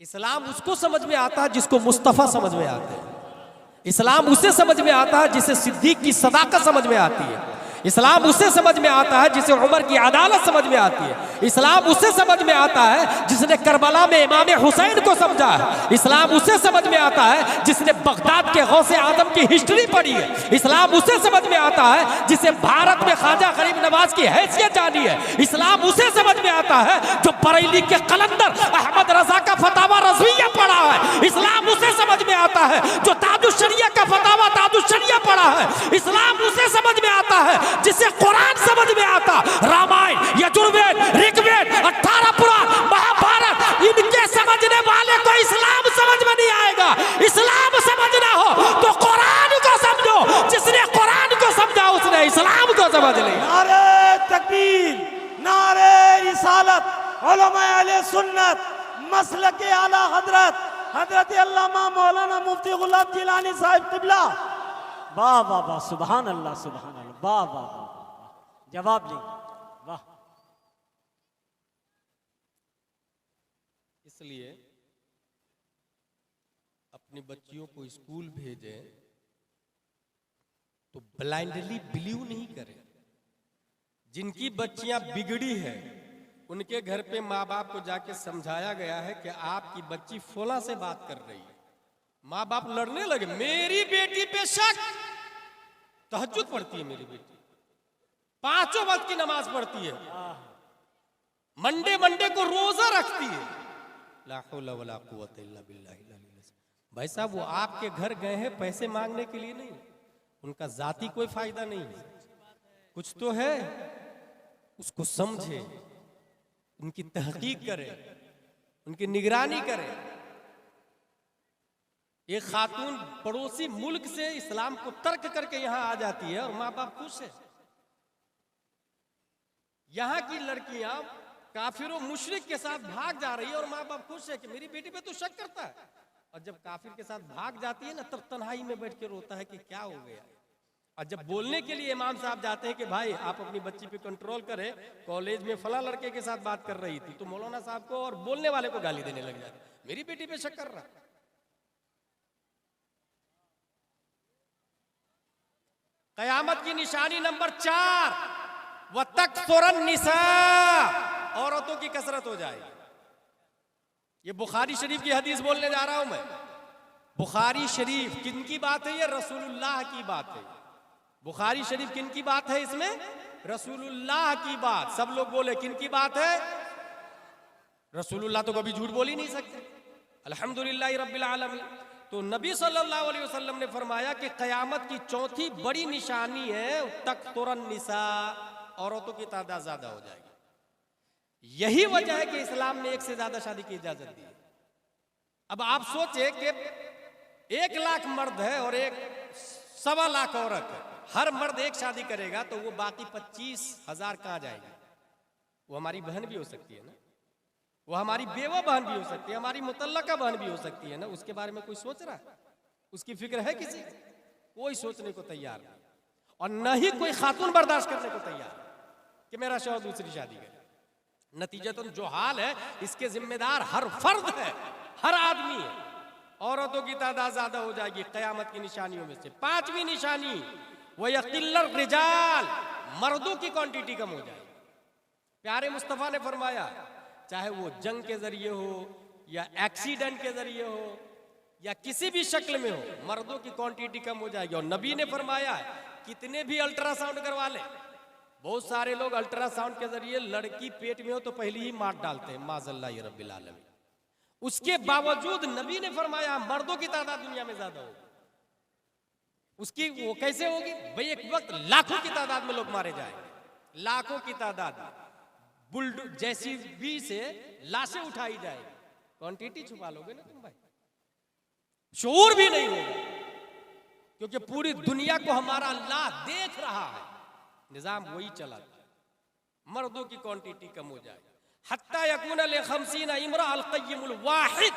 इस्लाम उसको समझ में आता है जिसको मुस्तफ़ा समझ में आता है। इस्लाम उसे समझ में आता है जिसे सिद्दीक की सदाकत समझ में आती है। इस्लाम उसे समझ में आता है जिसे उमर की अदालत समझ में आती है। इस्लाम उसे समझ में आता है जिसने करबला में इमाम हुसैन को समझा है। इस्लाम उसे समझ में आता है जिसने बगदाद के गौसे आजम की हिस्ट्री पढ़ी है। इस्लाम उसे समझ में आता है जिसे भारत में ख्वाजा गरीब नवाज की हैसियत जानी है। इस्लाम उसे समझ में आता है जो बरेली के कलंदर अहमद रजा का फतावा रज़विया पढ़ा है। इस्लाम उसे समझ में आता है जो ताजुश शरिया का फतावा ताजुश शरिया पढ़ा है। इस्लाम उसे समझ में आता है जिसे कुरान समझ में आता। रामायण, यजुर्वेद, ऋग्वेद, 18 पुराण, महाभारत, इनके समझने वाले को इस्लाम समझ में नहीं आएगा। इस्लाम समझना हो तो कुरान को समझो। जिसने कुरान को समझा उसने इस्लाम को समझ लिया। नारे तकबीर, नारे रिसालत, उलमा अहले सुन्नत, मसलक आला हजरत हजरत अल्लामा मौलाना मुफ्ती गुलाब जिलानी साहिब किबला। वाह वाह वाह, सुभान अल्लाह, सुभान अल्लाह, वाह वाह वाह, जवाब लेंगे, वाह। इसलिए अपनी बच्चियों को स्कूल भेजें तो ब्लाइंडली बिलीव नहीं करें। जिनकी बच्चियां बिगड़ी है उनके घर पे माँ बाप को जाके समझाया गया है कि आपकी बच्ची फला से बात कर रही है। माँ बाप लड़ने लगे, मेरी बेटी पे शक, तहज्जुद पढ़ती है मेरी बेटी, 5 वक्त की नमाज पढ़ती है, मंडे मंडे को रोजा रखती है। ला हौला वला कुव्वता इल्ला बिल्लाह। भाई साहब, वो आपके घर गए हैं पैसे मांगने के लिए नहीं, उनका जाती कोई फायदा नहीं है। कुछ तो है, उसको समझे, उनकी तहकीक करे, उनकी निगरानी करे। एक खातून पड़ोसी मुल्क से इस्लाम को तर्क करके यहां आ जाती है और माँ बाप खुश है। यहां की लड़कियां काफिर और मुशरिक के साथ भाग जा रही है और माँ बाप खुश है कि मेरी बेटी पे तो शक करता है। और जब काफिर के साथ भाग जाती है ना, तब तन्हाई में बैठ के रोता है कि क्या हो गया। और जब बोलने के लिए इमाम साहब जाते हैं कि भाई आप अपनी बच्ची पे कंट्रोल करें, कॉलेज में फला लड़के के साथ बात कर रही थी, तो मौलाना साहब को और बोलने वाले को गाली देने लग जाते, मेरी बेटी पे शक कर रहा। कयामत की निशानी नंबर 4, व तकसुरन निसा, औरतों की कसरत हो जाएगी। ये बुखारी शरीफ की हदीस बोलने जा रहा हूं मैं। बुखारी शरीफ किन की बात है? ये रसूलुल्लाह की बात है। बुखारी शरीफ किन की बात है? इसमें रसूलुल्लाह की बात। सब लोग बोले किन की बात है? रसूलुल्लाह तो कभी झूठ बोल ही नहीं सकते। अल्हम्दुलिल्लाह रब्बिल आलमीन। तो नबी सल्लल्लाहु अलैहि वसल्लम ने फरमाया कि कयामत की चौथी बड़ी निशानी है तकसुरन निसा, औरतों की तादाद ज्यादा हो जाएगी। यही वजह है कि इस्लाम ने 1 से ज्यादा शादी की इजाजत दी। अब आप सोचे कि 1 लाख मर्द है और 1.25 लाख औरत है, हर मर्द एक शादी करेगा तो वो बाकी 25,000 कहां जाएगी? वो हमारी बहन भी हो सकती है ना, वो हमारी बेवा बहन भी हो सकती है, हमारी मुतल्लका बहन भी हो सकती है ना। उसके बारे में कोई सोच रहा है? उसकी फिक्र है किसी? कोई सोचने को तैयार नहीं। और न ही कोई खातून बर्दाश्त करने को तैयार कि मेरा शौहर दूसरी शादी करे। नतीजतन जो हाल है इसके जिम्मेदार हर फर्द है, हर आदमी है। औरतों की तादाद ज्यादा हो जाएगी कयामत की निशानियों में से। 5वीं निशानी, वो यकिल्लर रिजाल, मर्दों की क्वांटिटी कम हो जाएगी। प्यारे मुस्तफा ने फरमाया, चाहे वो जंग के जरिए हो या एक्सीडेंट के जरिए हो या किसी भी शक्ल में हो, मर्दों की क्वांटिटी कम हो जाएगी। और नबी ने फरमाया, कितने भी अल्ट्रासाउंड करवा ले, बहुत सारे लोग अल्ट्रासाउंड के जरिए लड़की पेट में हो तो पहले ही मार डालते हैं, माज़अल्लाह रब्बिल आलमीन। उसके बावजूद नबी ने फरमाया मर्दों की तादाद दुनिया में ज्यादा होगी। उसकी वो कैसे होगी? भाई एक वक्त लाखों की तादाद में लोग मारे जाएंगे, लाखों की तादाद, बुलडोजर जैसी भी से लाशें उठाई जाएगी। क्वांटिटी छुपा लोगे ना तुम भाई, शऊर भी नहीं होगा, क्योंकि पूरी दुनिया को हमारा अल्लाह देख रहा है। निजाम वही चला, मर्दों की क्वांटिटी कम हो जाए। हत्ता यकून लिखमसीना इमरा अल-क़य्यिमुल वाहिद,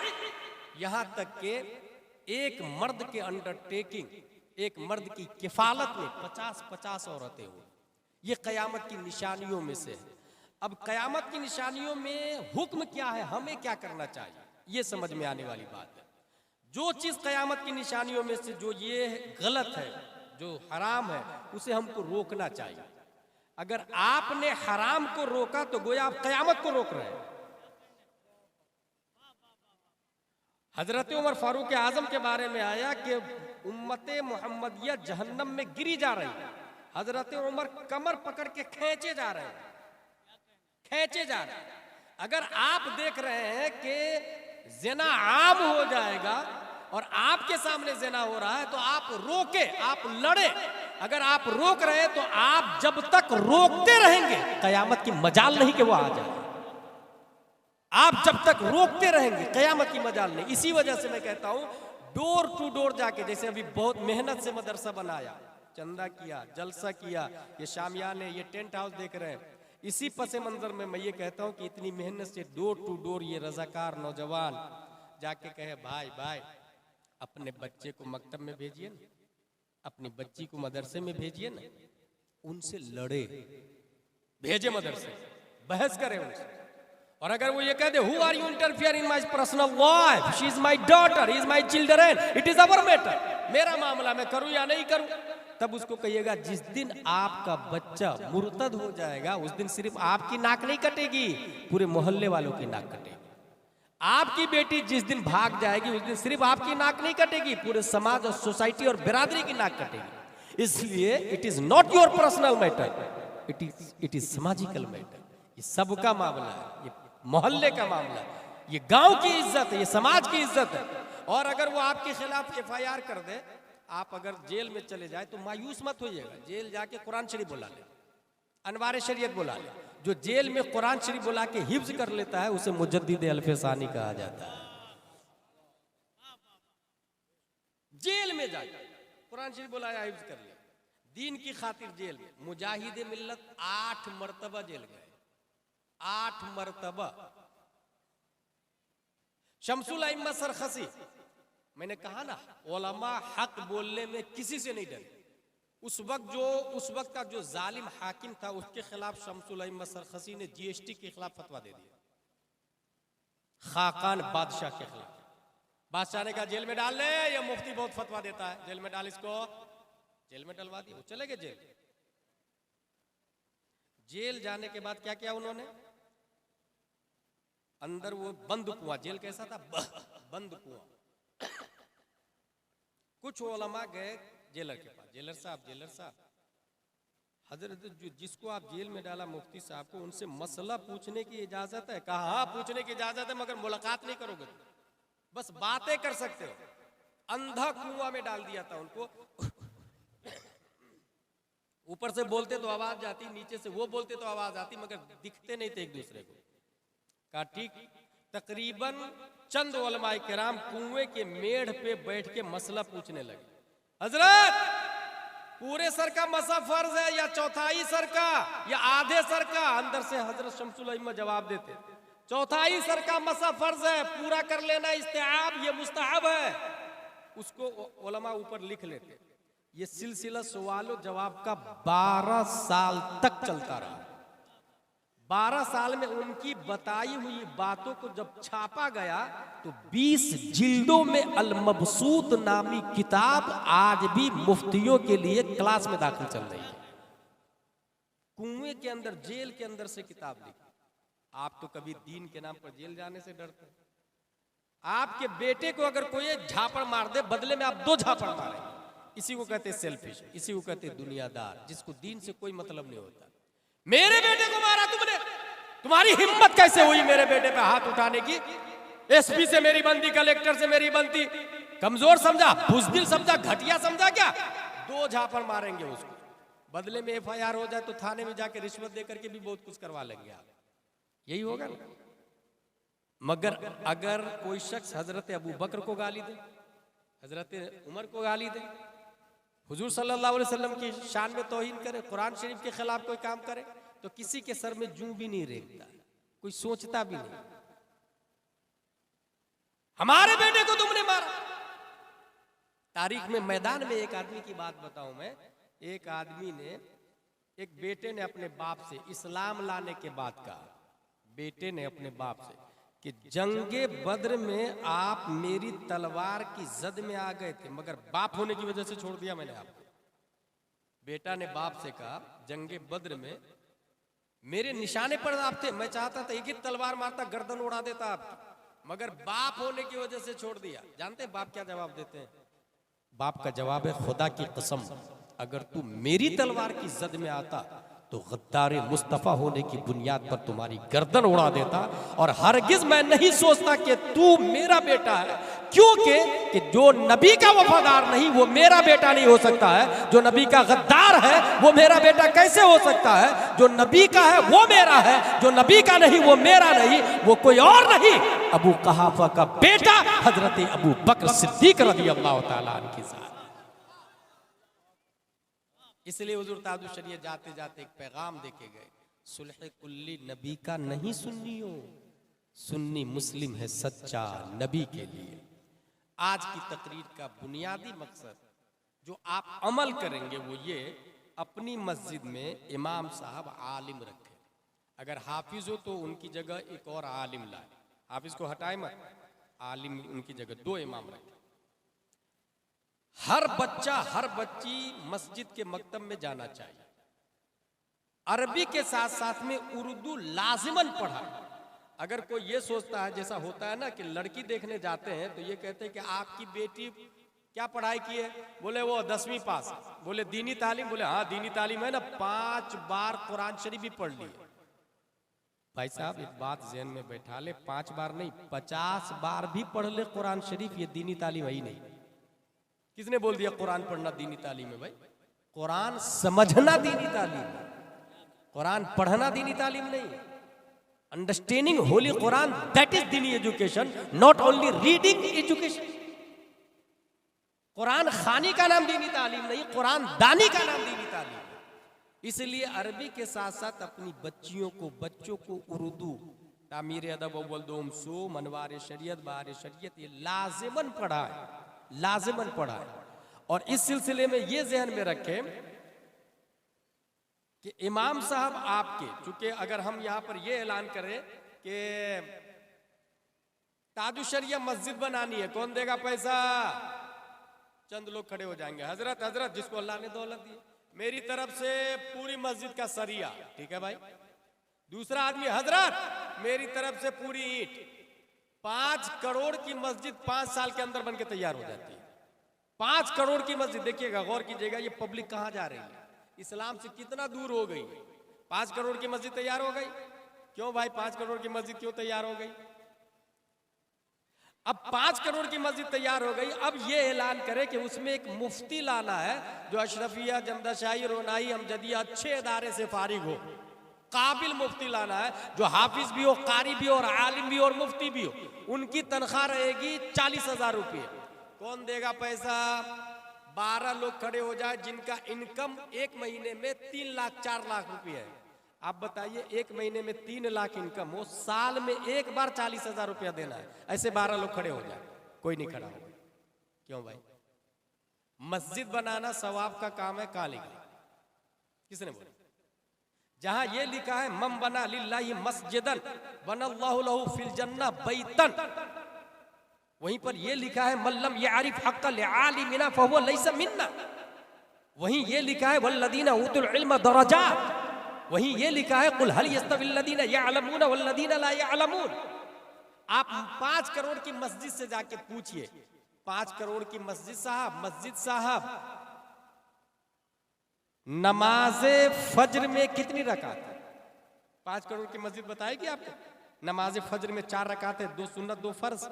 यहां तक के एक मर्द के अंडरटेकिंग, एक मर्द की किफालत में 50-50 औरतें हो। ये कयामत की निशानियों में से है। अब कयामत की निशानियों में हुक्म क्या है, हमें क्या करना चाहिए? ये समझ में आने वाली बात है। जो चीज कयामत की निशानियों में से जो ये गलत है, जो हराम है, उसे हमको रोकना चाहिए। अगर आपने हराम को रोका तो गोया आप कयामत को रोक रहे हैं। हजरत उमर फारूक आजम के बारे में आया कि उम्मते मोहम्मदिया जहन्नम में गिरी जा रही है। हजरत उमर कमर पकड़ के खींचे जा रहे हैं, खींचे जा रहे हैं। अगर आप देख रहे हैं कि ज़िना आम हो जाएगा और आपके सामने ज़िना हो रहा है तो आप रोके, आप लड़े। अगर आप रोक रहे हैं तो आप जब तक रोकते रहेंगे कयामत की मजाल नहीं कि वो आ जाए। आप जब तक रोकते रहेंगे कयामत की मजाल नहीं। इसी वजह से मैं कहता हूं डोर टू डोर जाके, जैसे अभी बहुत मेहनत से मदरसा बनाया, चंदा किया, जलसा किया, ये शामियाने, ये टेंट हाउस देख रहे हैं, इसी पसे मंजर में मैं ये कहता हूं कि इतनी मेहनत से डोर टू डोर ये रजाकार नौजवान जाके कहे भाई भाई अपने बच्चे को मकतब में भेजिए ना, अपनी बच्ची को मदरसे में भेजिए ना, उनसे लड़े, भेजे मदरसे, बहस करें उनसे। और अगर वो ये कह दे who are you interfere in my personal life, she is my daughter, he is my children, it is our matter, मेरा मामला मैं करूं या नहीं करूं, तब उसको कहिएगा जिस दिन आपका बच्चा मुर्तद हो जाएगा उस दिन सिर्फ आपकी नाक नहीं कटेगी, पूरे मोहल्ले वालों की नाक कटेगी। आपकी बेटी जिस दिन भाग जाएगी उस दिन सिर्फ आपकी नाक नहीं कटेगी, पूरे समाज और सोसाइटी और बिरादरी की नाक कटेगी। इसलिए it is not your personal matter, it is सामाजिकल मैटर। ये सबका मामला है, ये मोहल्ले का मामला है, ये गांव की इज्जत है, ये समाज की इज्जत है। और अगर वो आपके खिलाफ FIR कर दे, आप अगर जेल में चले जाए तो मायूस मत होइएगा। जेल जाके कुरान शरीफ बुला ले, अनवार शरीयत बुला ले। जो जेल में कुरान शरीफ बुला के हिफ्ज कर लेता है उसे मुजद्दिद अल्फसानी कहा जाता है। जेल में जाके कुरान शरीफ बुलाया, हिफ्ज कर लिया, दीन की खातिर जेल में। मुजाहिद मिल्लत 8 मरतबा जेल गए, 8 मरतबा। शमसुल अइम्मा सरखसी, मैंने कहा ना उलमा हक बोलने में किसी से नहीं डरे। उस वक्त का जो जालिम हाकिम था उसके खिलाफ शमसुल अइम्मा सरखसी ने GST के खिलाफ फतवा दे दिया, खाकान बादशाह के खिलाफ। बादशाह ने कहा जेल में डाल ले, ये मुफ्ती बहुत फतवा देता है, जेल में डाल इसको। जेल में डलवा दिया, वो चले गए जेल। जेल जाने के बाद क्या किया उन्होंने, अंदर वो बंद कुआं, जेल कैसा था, बंद कुआं। कुछ उलमा गए जेलर के पास, जेलर साहब हजरत जिसको आप जेल में डाला मुफ्ती साहब को, उनसे मसला पूछने की इजाजत है? कहा हाँ पूछने की इजाजत है, मगर मुलाकात नहीं करोगे, बस बातें कर सकते हो। अंधा कुआं में डाल दिया था उनको। ऊपर से बोलते तो आवाज जाती, नीचे से वो बोलते तो आवाज आती, मगर दिखते नहीं थे एक दूसरे को। कहा ठीक। तकरीबन चंद उलमाए किराम कुएं के मेढ़ पे बैठ के मसला पूछने लगे। हजरत पूरे सर का मसा फर्ज है या चौथाई सर का या आधे सर का? अंदर से हजरत शमसुल अइम्मा जवाब देते चौथाई सर का मसा फर्ज है, पूरा कर लेना इस्तेआब, ये मुस्तहब है। उसको उलमा ऊपर लिख लेते। ये सिलसिला सवालों जवाब का 12 साल तक चलता रहा। 12 साल में उनकी बताई हुई बातों को जब छापा गया तो 20 जिल्दों में अल-मबसूत नामी किताब आज भी मुफ्तियों के लिए क्लास में दाखिल चल रही है। कुएं के अंदर, जेल के अंदर से किताब लिखी। आप तो कभी दीन के नाम पर जेल जाने से डरते? आपके बेटे को अगर कोई झापड़ मार दे, बदले में आप 2 झापड़ मारे, इसी को कहते सेल्फिश, इसी को कहते दुनियादार, जिसको दीन से कोई मतलब नहीं होता। मेरे बेटे को मारा तुमने, तुम्हारी हिम्मत कैसे हुई मेरे बेटे पे हाथ उठाने की? SP से मेरी बनती, कलेक्टर से मेरी बनती। कमजोर समझा, बुज़दिल समझा, घटिया समझा क्या? 2 झापड़ मारेंगे उसको, बदले में FIR हो जाए तो थाने में जाके रिश्वत देकर के भी बहुत कुछ करवा लेंगे आप। यही होगा ना? मगर अगर कोई शख्स हजरत अबू बकर को गाली दे, हजरत उमर को गाली दे, हुजूर सल्लल्लाहु अलैहि वसल्लम की शान में तौहीन करे, कुरान शरीफ के खिलाफ कोई काम करे, तो किसी के सर में जूं भी नहीं रेंगता, कोई सोचता भी नहीं। हमारे बेटे को तुमने मारा। तारीख में मैदान में एक आदमी की बात बताऊं मैं। एक आदमी ने, एक बेटे ने अपने बाप से इस्लाम लाने के बाद कहा, बेटे ने अपने बाप से कि जंगे बद्र में आप मेरी तलवार की जद में आ गए थे, मगर बाप होने की वजह से छोड़ दिया मैंने आपको। बेटा ने बाप से कहा जंगे बद्र में मेरे निशाने पर आप थे, मैं चाहता था एक ही तलवार मारता गर्दन उड़ा देता आपकी, मगर बाप होने की वजह से छोड़ दिया। जानते हैं बाप क्या जवाब देते हैं? बाप का जवाब है खुदा की कसम, अगर तू मेरी तलवार की जद में आता तो गद्दारे मुस्तफा होने की बुनियाद पर तुम्हारी गर्दन उड़ा देता, और हरगिज मैं नहीं सोचता कि तू मेरा बेटा है, क्योंकि कि जो नबी का वफादार नहीं वो मेरा बेटा नहीं हो सकता है, जो नबी का गद्दार है वो मेरा बेटा कैसे हो सकता है? जो नबी का है वो मेरा है, जो नबी का नहीं वो मेरा नहीं, वो कोई और नहीं, अबू कहाफा का बेटा हजरत अबू बकर सिद्दीक रज़ी अल्लाह तआला अन्हु के साथ। इसलिए हुजूर ताजुल शरीयत जाते जाते एक पैगाम देके गए, सुलह कुल्ली नबी का नहीं सुन्नियों, सुन्नी मुस्लिम है सच्चा नबी के लिए। आज की तकरीर का बुनियादी मकसद जो आप अमल करेंगे वो ये, अपनी मस्जिद में इमाम साहब आलिम रखें, अगर हाफिज हो तो उनकी जगह एक और आलिम लाए, हाफिज को हटाए मत, आलिम उनकी जगह 2 इमाम रखें। हर बच्चा हर बच्ची मस्जिद के मकतब में जाना चाहिए, अरबी के साथ साथ में उर्दू लाजिमन पढ़ाए। अगर कोई ये सोचता है, जैसा होता है ना कि लड़की देखने जाते हैं तो ये कहते हैं कि आपकी बेटी क्या पढ़ाई की है, बोले वो 10वीं पास, बोले दीनी तालीम, बोले हाँ दीनी तालीम है ना, 5 बार कुरान शरीफ भी पढ़ ली। भाई साहब एक बात ज़हन में बैठा ले, 5 बार नहीं 50 बार भी पढ़ ले कुरान शरीफ, ये दीनी तालीम है ही नहीं। किसने बोल दिया कुरान पढ़ना दीनी तालीम है? भाई कुरान समझना दीनी तालीम है, कुरान पढ़ना दीनी तालीम नहीं। Understanding holy Quran, that is दीनी education, not only reading education. Quran खानी का नाम दीनी तालीम नहीं, कुरान दानी का नाम दीनी तालीम है। इसलिए अरबी के साथ साथ अपनी बच्चों को उर्दू, तामीर अदब अव्वल दोम सो, मनवार शरीयत, बार शरीयत, ये लाजिमन पढ़ाए, लाजिमन पढ़ाए। और इस सिलसिले में ये जहन में रखें कि इमाम साहब आपके, चूंकि अगर हम यहाँ पर ये ऐलान करें कि ताजुल शरीयत मस्जिद बनानी है, कौन देगा पैसा? चंद लोग खड़े हो जाएंगे, हजरत हजरत जिसको अल्लाह ने दौलत दी, मेरी तरफ से पूरी मस्जिद का सरिया, ठीक है भाई। दूसरा आदमी, हजरत मेरी तरफ से पूरी ईंट। 5 करोड़ की मस्जिद 5 साल के अंदर बनके तैयार हो जाती है। 5 करोड़ की मस्जिद, देखिएगा गौर कीजिएगा, ये पब्लिक कहाँ जा रही है, इस्लाम से कितना दूर हो गई। 5 करोड़ की मस्जिद तैयार हो गई, क्यों भाई 5 करोड़ की मस्जिद क्यों तैयार हो गई? अब 5 करोड़ की मस्जिद तैयार हो गई, अब ये ऐलान करे कि उसमें एक मुफ्ती लाना है जो अशरफिया, जमदाशाही, रोनाई, अमजदिया अच्छे इदारे से फारिग हो, काबिल मुफ्ती लाना है जो हाफिज भी हो, कारी भी हो, और आलिम भी हो, और मुफ्ती भी हो। उनकी तनख्वाह रहेगी 40,000 रुपये। कौन देगा पैसा? 12 लोग खड़े हो जाए जिनका इनकम एक महीने में 3 लाख 4 लाख रुपये है। आप बताइए, एक महीने में 3 लाख इनकम हो, साल में एक बार 40,000 रुपया देना है, ऐसे 12 लोग खड़े हो जाए, कोई नहीं खड़ा होगा। क्यों भाई? मस्जिद बनाना सवाब का काम है, काली किसने बोला? जहां ये लिखा है मम बना लिल्लाहि मस्जिदन बनल्लाहु लहु फिल जन्नह बैतन, वहीं पर ये लिखा है मल्लम यारिफ हक़्क़ल आलिमिना फहुव लैसा मिन्ना। वहीं ये लिखा है वल्लदीना उतुल इल्म दरजात। वहीं ये लिखा है कुल हल यस्तविल लदीना यअलमून वल्लदीना ला यअलमून। आप 5 करोड़ की मस्जिद से जाके पूछिए, 5 करोड़ की मस्जिद साहब नमाजे फज्र में कितनी रकात है? 5 करोड़ की मस्जिद बताएगी आपको? नमाजे फज्र में 4 रकात है, 2 सुन्नत 2 फर्ज।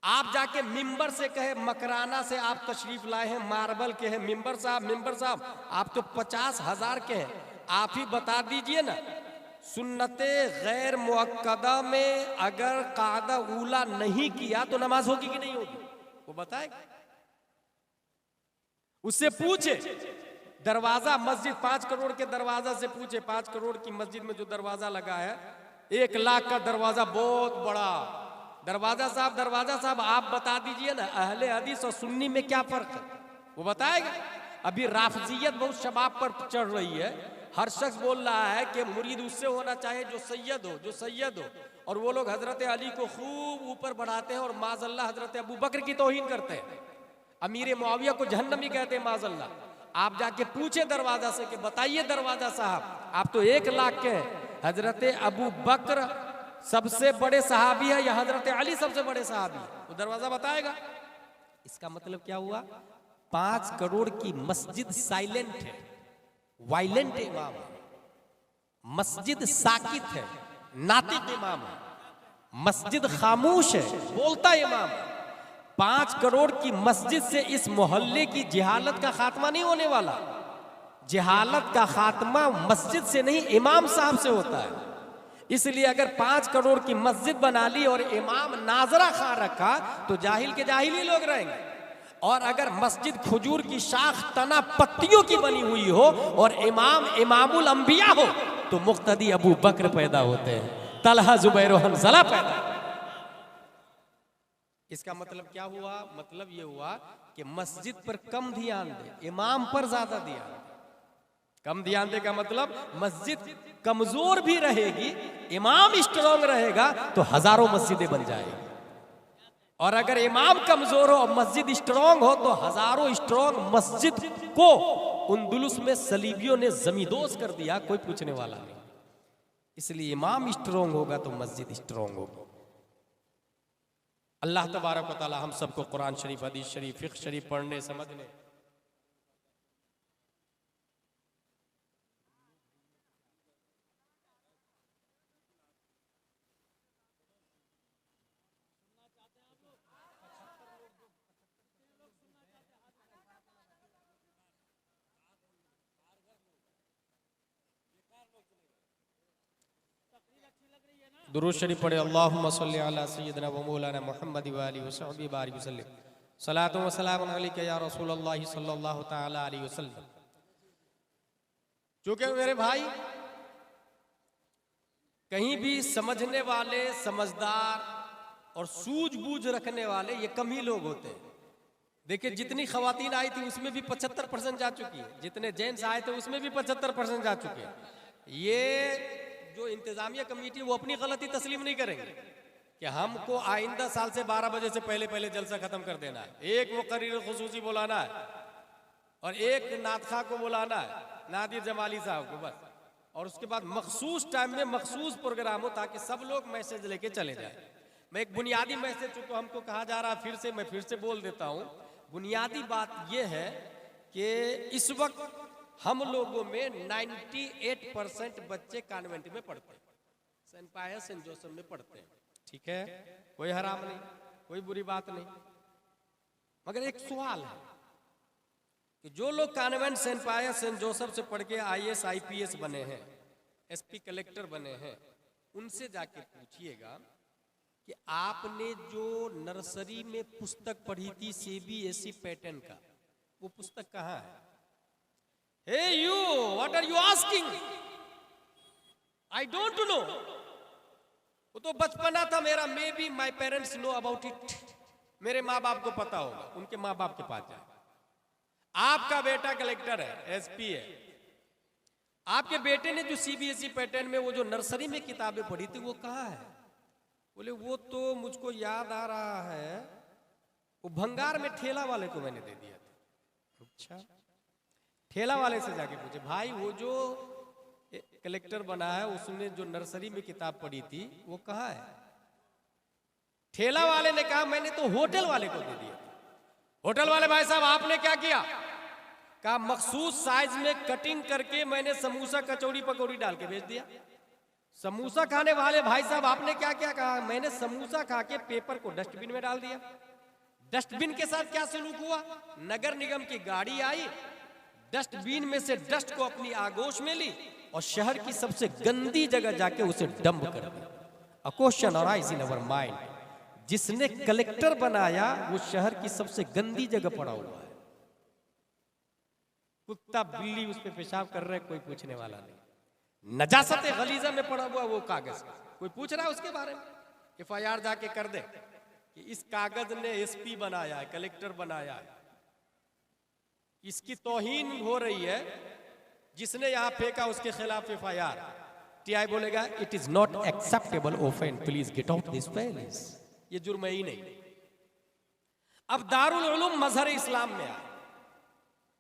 आप जाके मिंबर से कहे, मकराना से आप तशरीफ लाए हैं, मार्बल के हैं, मिंबर साहब आप तो 50,000 के हैं, आप ही बता दीजिए ना, सुन्नते गैर मुअक्कदा में अगर कादा ऊला नहीं किया तो नमाज होगी कि नहीं होगी? वो बताएगा। उससे पूछे, दरवाजा मस्जिद 5 करोड़ के दरवाजा से पूछे, 5 करोड़ की मस्जिद में जो दरवाजा लगा है, 1 लाख का दरवाजा, बहुत बड़ा दरवाजा साहब आप बता दीजिए ना, अहले हदीस और सुन्नी में क्या फर्क है? वो बताएगा। अभी राफजियत बहुत शबाब पर चढ़ रही है, हर शख्स बोल रहा है कि मुरीद उससे होना चाहिए जो सैयद हो, और वो लोग हजरत अली को खूब ऊपर बढ़ाते हैं और माजल्ला हजरत अबू बकर की तौहीन करते हैं, अमीर मुआविया को जहन्नमी कहते हैं माजल्ला। आप जाके पूछे दरवाजा से कि बताइए दरवाजा साहब, आप तो 1 लाख के हैं, हजरत अबू बकर सबसे बड़े सहाबी है या हजरत अली सबसे बड़े सहाबी है, वो दरवाजा बताएगा। इसका मतलब क्या हुआ? 5 करोड़ की मस्जिद साइलेंट है, वायलेंट इमाम है, मस्जिद साकित है, नातिक इमाम है, मस्जिद खामोश है, बोलता इमाम है। 5 करोड़ की मस्जिद से इस मोहल्ले की जिहालत का खात्मा नहीं होने वाला। जिहालत का खात्मा मस्जिद से नहीं, इमाम साहब से होता है। इसलिए अगर 5 करोड़ की मस्जिद बना ली और इमाम नाजरा खा रखा तो जाहिल के जाहिल ही लोग रहेंगे। और अगर मस्जिद खजूर की शाख तना पत्तियों की बनी हुई हो और इमाम इमामुल अंबिया हो तो मुक्तदी अबू बकर पैदा होते हैं, तलहा जुबैर और हंज़ला पैदा। इसका मतलब क्या हुआ? मतलब ये हुआ कि मस्जिद पर कम ध्यान दे, इमाम पर ज्यादा ध्यान दे। कम ध्यान दे का मतलब मस्जिद कमजोर भी रहेगी, इमाम स्ट्रांग रहेगा तो हजारों मस्जिदें बन जाएगी। और अगर इमाम कमजोर हो और मस्जिद स्ट्रांग हो तो हजारों स्ट्रांग मस्जिद को उंदुलुस में सलीबियों ने जमींदोज कर दिया, कोई पूछने वाला नहीं। इसलिए इमाम स्ट्रांग होगा तो मस्जिद स्ट्रांग होगी। अल्लाह तबारक व तआला हम सबको कुरान शरीफ, हदीस शरीफ, फिक्र शरीफ पढ़ने समझने, दुरूद शरीफ पढ़े। अल्लाहुम्मा सल्लि अला सय्यिदिना व मौलाना मुहम्मद व आलिहि व सहबिहि बारिक वसल्लम। सलातु व सलामुन अलैका या रसूलल्लाह सल्लल्लाहु तआला अलैहि वसल्लम। चूंकि मेरे भाई कहीं भी समझने वाले, समझदार और सूझबूझ रखने वाले ये कम ही लोग होते हैं। देखिए जितनी खवातीन आई थी उसमें भी 75% जा चुकी है, जितने जेंट्स आए थे उसमें भी 75% जा चुके हैं। ये जो इंतजामिया कमेटी वो अपनी गलती तस्लीम नहीं करेंगे कि हमको आइंदा साल से 12 बजे से पहले जलसा खत्म कर देना है, एक मुकर्रिर खुसूसी बुलाना है और एक नातखा को बुलाना है, नादिर जमाली साहब को बस, और उसके बाद मखसूस टाइम में मखसूस प्रोग्राम हो ताकि सब लोग मैसेज लेके चले जाए। मैं एक बुनियादी मैसेज जो हमको कहा जा रहा है मैं फिर से बोल देता हूँ। बुनियादी बात यह है कि इस वक्त हम लोगों में 98% बच्चे कॉन्वेंट में पढ़ते हैं, सेंट पायस सेंट जोसेफ में पढ़ते हैं। ठीक है, कोई हराम नहीं, कोई बुरी बात नहीं, मगर एक सवाल है कि जो लोग कॉन्वेंट सेंट पायस सेंट जोसेफ से पढ़ के IAS IPS बने हैं, SP कलेक्टर बने हैं, उनसे जाके पूछिएगा कि आपने जो नर्सरी में पुस्तक पढ़ी थी CBSE पैटर्न का, वो पुस्तक कहाँ है? Hey you, what are you asking? I don't know. वो तो बचपना था मेरा, may be my parents know about it. मेरे माँ बाप को पता होगा, उनके माँ बाप के पास जाए। आपका बेटा कलेक्टर है, SP है, आपके बेटे ने जो CBSE पैटर्न में वो जो नर्सरी में किताबें पढ़ी थी वो कहाँ है? बोले वो तो मुझको याद आ रहा है, वो भंगार में ठेला वाले को मैंने दे दिया था। अच्छा, ठेला वाले से जाके पूछे, भाई वो जो कलेक्टर बना है उसने जो नर्सरी में किताब पढ़ी थी वो कहाँ है? ठेला वाले ने कहा मैंने तो होटल वाले को दे दिया। होटल वाले भाई साहब आपने क्या किया? कहा मखसूस साइज में कटिंग करके मैंने समोसा कचौड़ी पकौड़ी डाल के भेज दिया। समोसा खाने वाले भाई साहब आपने क्या क्या कहा? मैंने समोसा खा के पेपर को डस्टबिन में डाल दिया। डस्टबिन के साथ क्या सलूक हुआ? नगर निगम की गाड़ी आई, डस्टबिन में से डस्ट को अपनी आगोश में ली और शहर की सबसे गंदी जगह जाके उसे डंप कर दिया। A question arise in our mind, जिसने कलेक्टर बनाया वो शहर की सबसे गंदी जगह पड़ा हुआ है, कुत्ता बिल्ली उस पे पेशाब कर रहे, कोई पूछने वाला नहीं। नजासत गलीजा में पड़ा हुआ वो कागज, कोई पूछ रहा है उसके बारे में? FIR जाके कर दे कि इस कागज ने SP बनाया है, कलेक्टर बनाया है, इसकी तौहीन हो रही है, जिसने यहां फेंका उसके खिलाफ FIR। टीआई बोलेगा it is not acceptable offence, please get out this palace. ये जुर्म ही नहीं। अब दारुल उलूम मजहर इस्लाम में आया,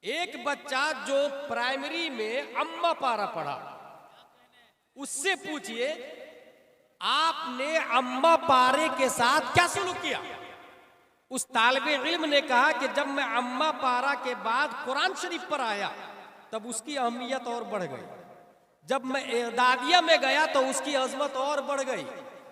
एक बच्चा जो प्राइमरी में अम्मा पारा पढ़ा, उससे पूछिए आपने अम्मा पारे के साथ क्या सुलूक किया। उस तालिबे इल्म ने कहा कि जब मैं अम्मा पारा के बाद कुरान शरीफ पर आया तब उसकी अहमियत और बढ़ गई। जब मैं एदादिया में गया तो उसकी अजमत और बढ़ गई।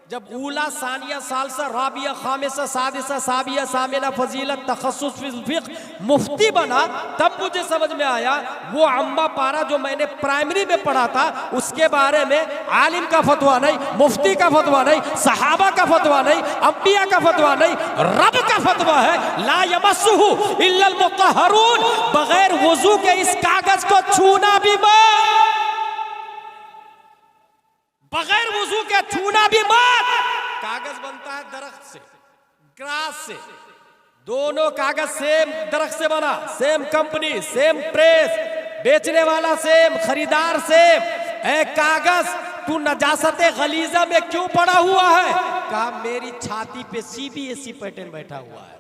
जब ऊला सानिया सालसा राबिया खामिसा सादिसा साबिया सामिना फजीलत तखस्सुस फिल फिक्ह मुफ्ती बना, तब मुझे समझ में आया वो अम्मा पारा जो मैंने प्राइमरी में पढ़ा था उसके बारे में आलिम का फतवा नहीं, मुफ्ती का फतवा नहीं, सहाबा का फतवा नहीं, अंबिया का फतवा नहीं, रब का फतवा है। ला यमस्सुहु इल्लल मुत्तहरून, बगैर वुजू के इस कागज को छूना भी मत, बगैर वुजू के छूना भी मत। कागज बनता है दरख्त से, ग्रास से, दोनों कागज सेम दरख्त से बना, सेम कंपनी, सेम प्रेस, बेचने वाला सेम, खरीदार सेम। ए कागज तू नजासते गलीजा में क्यों पड़ा हुआ है? कहा मेरी छाती पे CBSE पैटर्न बैठा हुआ है।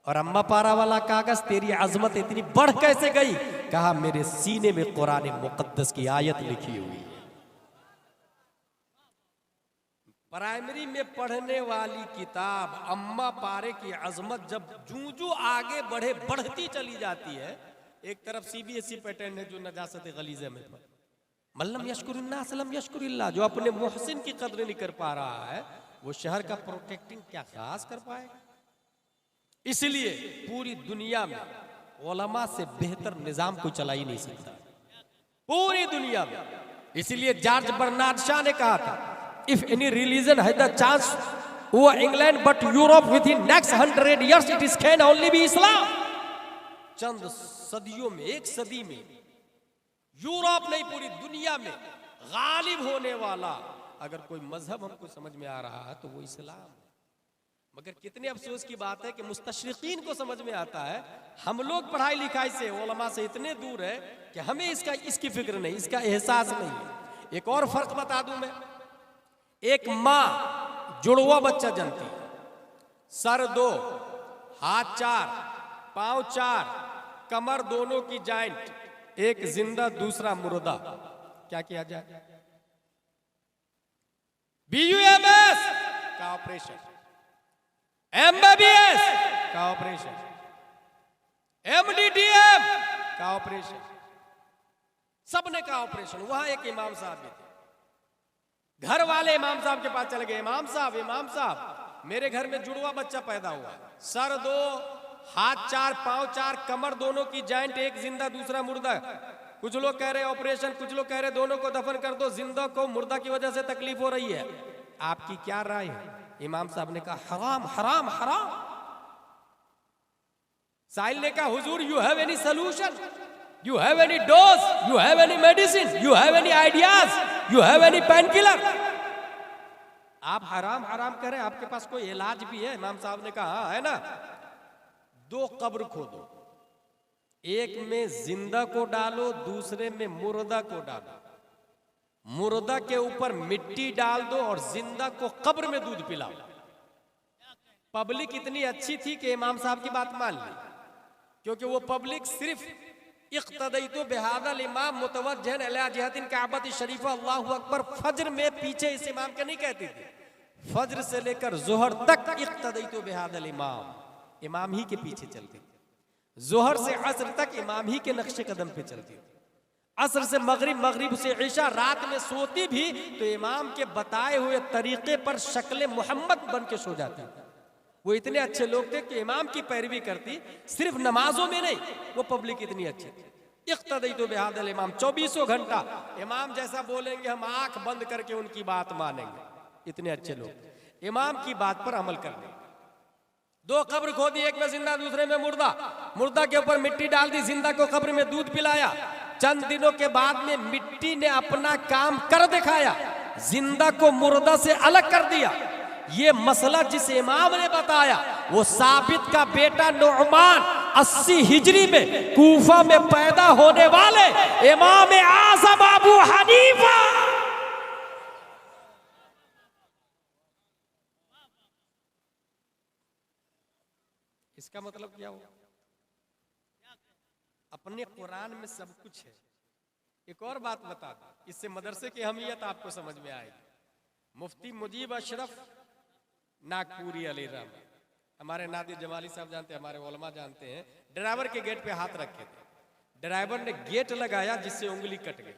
और अम्मा पारा वाला कागज तेरी अजमत इतनी बढ़ कैसे गई? कहा मेरे सीने में कुरान मुकद्दस की आयत लिखी हुई है। प्राइमरी में पढ़ने वाली किताब अम्मा पारे की अजमत जब जूं जूं आगे बढ़े बढ़ती चली जाती है। एक तरफ CBSE पैटर्न है जो नजासत गलीजे में मल्लम यशकुरिल्लाह सलम यशकुरिल्लाह, जो अपने मोहसिन की कदर नहीं कर पा रहा है वो शहर का प्रोटेक्टिंग क्या खास कर पाएगा। इसलिए पूरी दुनिया में उलमा से बेहतर निजाम को चला ही नहीं सकता, पूरी दुनिया में। इसलिए जॉर्ज बर्नार्ड शॉ ने कहा था if any religion has the chance over England but Europe within next 100 years it is can only be Islam। चंद सदियों में, एक सदी में यूरोप नहीं पूरी दुनिया में गालिब होने वाला अगर कोई मजहब हमको समझ में आ रहा है तो वो इस्लाम। मगर कितने अफसोस की बात है कि मुस्तशरिकीन को समझ में आता है, हम लोग पढ़ाई लिखाई से उलमा से इतने दूर है कि हमें इसकी फिक्र नहीं, इसका एहसास नहीं है। एक और फर्क बता दूं मैं, एक माँ जुड़वा बच्चा जनती है, सर 2, हाथ 4, पांव 4, कमर दोनों की जॉइंट, एक जिंदा दूसरा मुर्दा, क्या किया जाए? BUMS का ऑपरेशन, MBBS का ऑपरेशन, MDDM का ऑपरेशन, सबने का ऑपरेशन। वहां एक इमाम साहब भी थे, घर वाले इमाम साहब के पास चले गए, इमाम साहब मेरे घर में जुड़वा बच्चा पैदा हुआ, सर 2, हाथ 4, पांव 4, कमर दोनों की जॉइंट, एक जिंदा दूसरा मुर्दा। कुछ लोग कह रहे ऑपरेशन, कुछ लोग कह रहे दोनों को दफन कर दो, जिंदा को मुर्दा की वजह से तकलीफ हो रही है, आपकी क्या राय है? इमाम साहब ने कहा हराम हराम हराम। साहिल ने कहा हुजूर you have any solution, you have any dose, you have any medicine, you have any ideas, you have any painkiller? आप हराम हराम करें, आपके पास कोई इलाज भी है? इमाम साहब ने कहा है ना, 2 कब्र खोदो, एक में जिंदा को डालो, दूसरे में मुर्दा को डालो, मुर्दा के ऊपर मिट्टी डाल दो और जिंदा को कब्र में दूध पिलाओ। पब्लिक इतनी अच्छी थी कि इमाम साहब की बात मान ली, क्योंकि वो पब्लिक सिर्फ इक़्तदैतु बिहादल इमाम मुतवज्जिहन इला जिहतिन काबत शरीफा अल्लाहु अकबर फज्र में पीछे इस इमाम के नहीं कहती थी, फज्र से लेकर जोहर तक इक़्तदैतु बिहादल इमाम ही के पीछे चलती थी, जोहर से असर तक इमाम ही के नक्शे कदम पे चलती थी, असर से मगरिब, मगरिब से इशा, रात में सोती भी तो इमाम के बताए हुए तरीके पर शक्ल मोहम्मद बन के सो जाती। वो इतने अच्छे लोग थे कि इमाम की पैरवी करती, सिर्फ नमाजों में नहीं, वो पब्लिक इतनी अच्छी थी। इक़्तदैतु बिहादल इमाम, 24 घंटा इमाम जैसा बोलेंगे हम आंख बंद करके उनकी बात मानेंगे, इतने अच्छे लोग इमाम की बात पर अमल कर लेंगे। 2 कब्र खोदी, एक में जिंदा दूसरे में मुर्दा, मुर्दा के ऊपर मिट्टी डाल दी, जिंदा को कब्र में दूध पिलाया। चंद दिनों के बाद में मिट्टी ने अपना काम कर दिखाया, जिंदा को मुर्दा से अलग कर दिया। ये मसला जिस इमाम ने बताया वो साबित का बेटा नुअमान 80 हिजरी में कूफा में पैदा होने वाले इमाम आज़म अबू हनीफा। इसका मतलब क्या हुआ? अपने कुरान में सब कुछ है। एक और बात बता दूं, इससे मदरसे की अहमियत आपको समझ में आएगी। मुफ्ती मुजीब अशरफ नागपुरी अली रहमान, हमारे नादिर जमाली साहब जानते हैं, हमारे उलमा जानते हैं, ड्राइवर के गेट पे हाथ रखे थे। ड्राइवर ने गेट लगाया जिससे उंगली कट गई।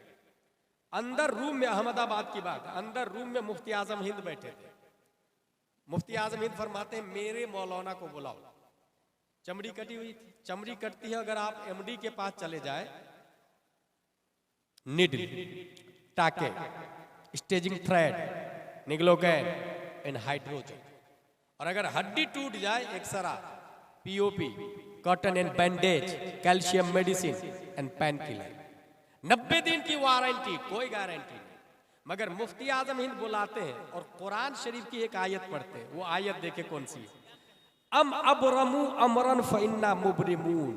अंदर रूम में, अहमदाबाद की बात है, अंदर रूम में मुफ्ती आजम हिंद बैठे थे। मुफ्ती आजम हिंद फरमाते हैं मेरे मौलाना को बुलाओ। चमड़ी कटी हुई थी। चमड़ी कटती है अगर आप एमडी के पास चले जाए, निडल, टाके, स्टेजिंग थ्रेड, निग्लोकैन एंड हाइड्रोजन, और अगर हड्डी टूट जाए X-ray, POP, cotton and bandage, calcium medicine and painkiller. 90 दिन की वारंटी, कोई गारंटी नहीं। मगर मुफ्ती आजम हिंद बुलाते हैं और कुरान शरीफ की एक आयत पढ़ते हैं। वो आयत देखे कौन सी है? अम अबरमू अमरन फइन्ना मुबरिमून।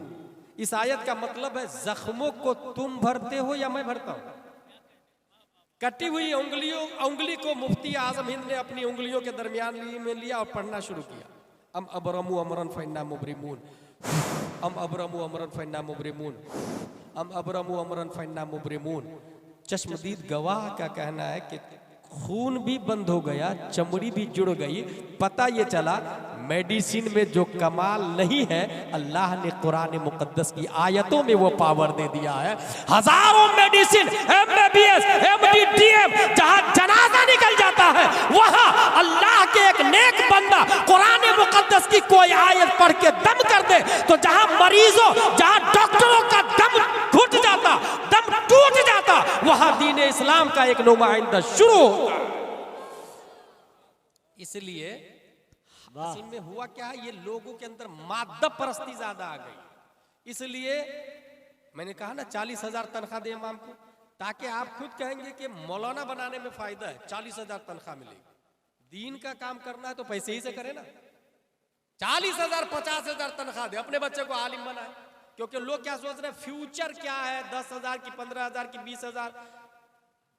इस आयत का मतलब है जख्मों को तुम भरते हो या मैं भरता हूं। कटी हुई उंगली को मुफ्ती आजम हिंद ने अपनी उंगलियों के दरमियान में लिया और पढ़ना शुरू किया। अम अबरमू अमरन फइन्ना मुबरिमून, अम अबरमू अमरन फइन्ना मुबरिमून, अम अबरमू अमरन फइन्ना मुबरिमून। चश्मदीद गवाह का कहना है कि खून भी बंद हो गया, चमड़ी भी जुड़ गई। पता ये चला मेडिसिन में जो कमाल नहीं है, अल्लाह ने कुरान मुकद्दस की आयतों में वो पावर दे दिया है। हजारों मेडिसिन, एमबीबीएस, एमडी, डीएम, जहां जनाजा निकल जाता है, वहां अल्लाह के एक नेक बंदा कुरान मुकद्दस की कोई आयत पढ़ के दम कर दे, तो जहां मरीजों, जहां डॉक्टरों का दम घुट जाता, दम टूट जाता, वहां दीन इस्लाम का एक नुमाइंदा शुरू होता। इसलिए में हुआ क्या है, ये लोगों के अंदर मादा परस्ती ज्यादा आ गई। इसलिए मैंने कहा ना 40,000 तनख्वाह दे इमाम को, ताकि आप खुद कहेंगे कि मौलाना बनाने में फायदा है, 40,000 तनख्वाह मिलेगी। दीन का काम करना है तो पैसे ही से करे ना। 40,000 50,000 तनख्वाह दे, अपने बच्चे को आलिम बनाए। क्योंकि लोग क्या सोच रहे हैं, फ्यूचर क्या है, 10,000 की, 15,000 की, 20,000।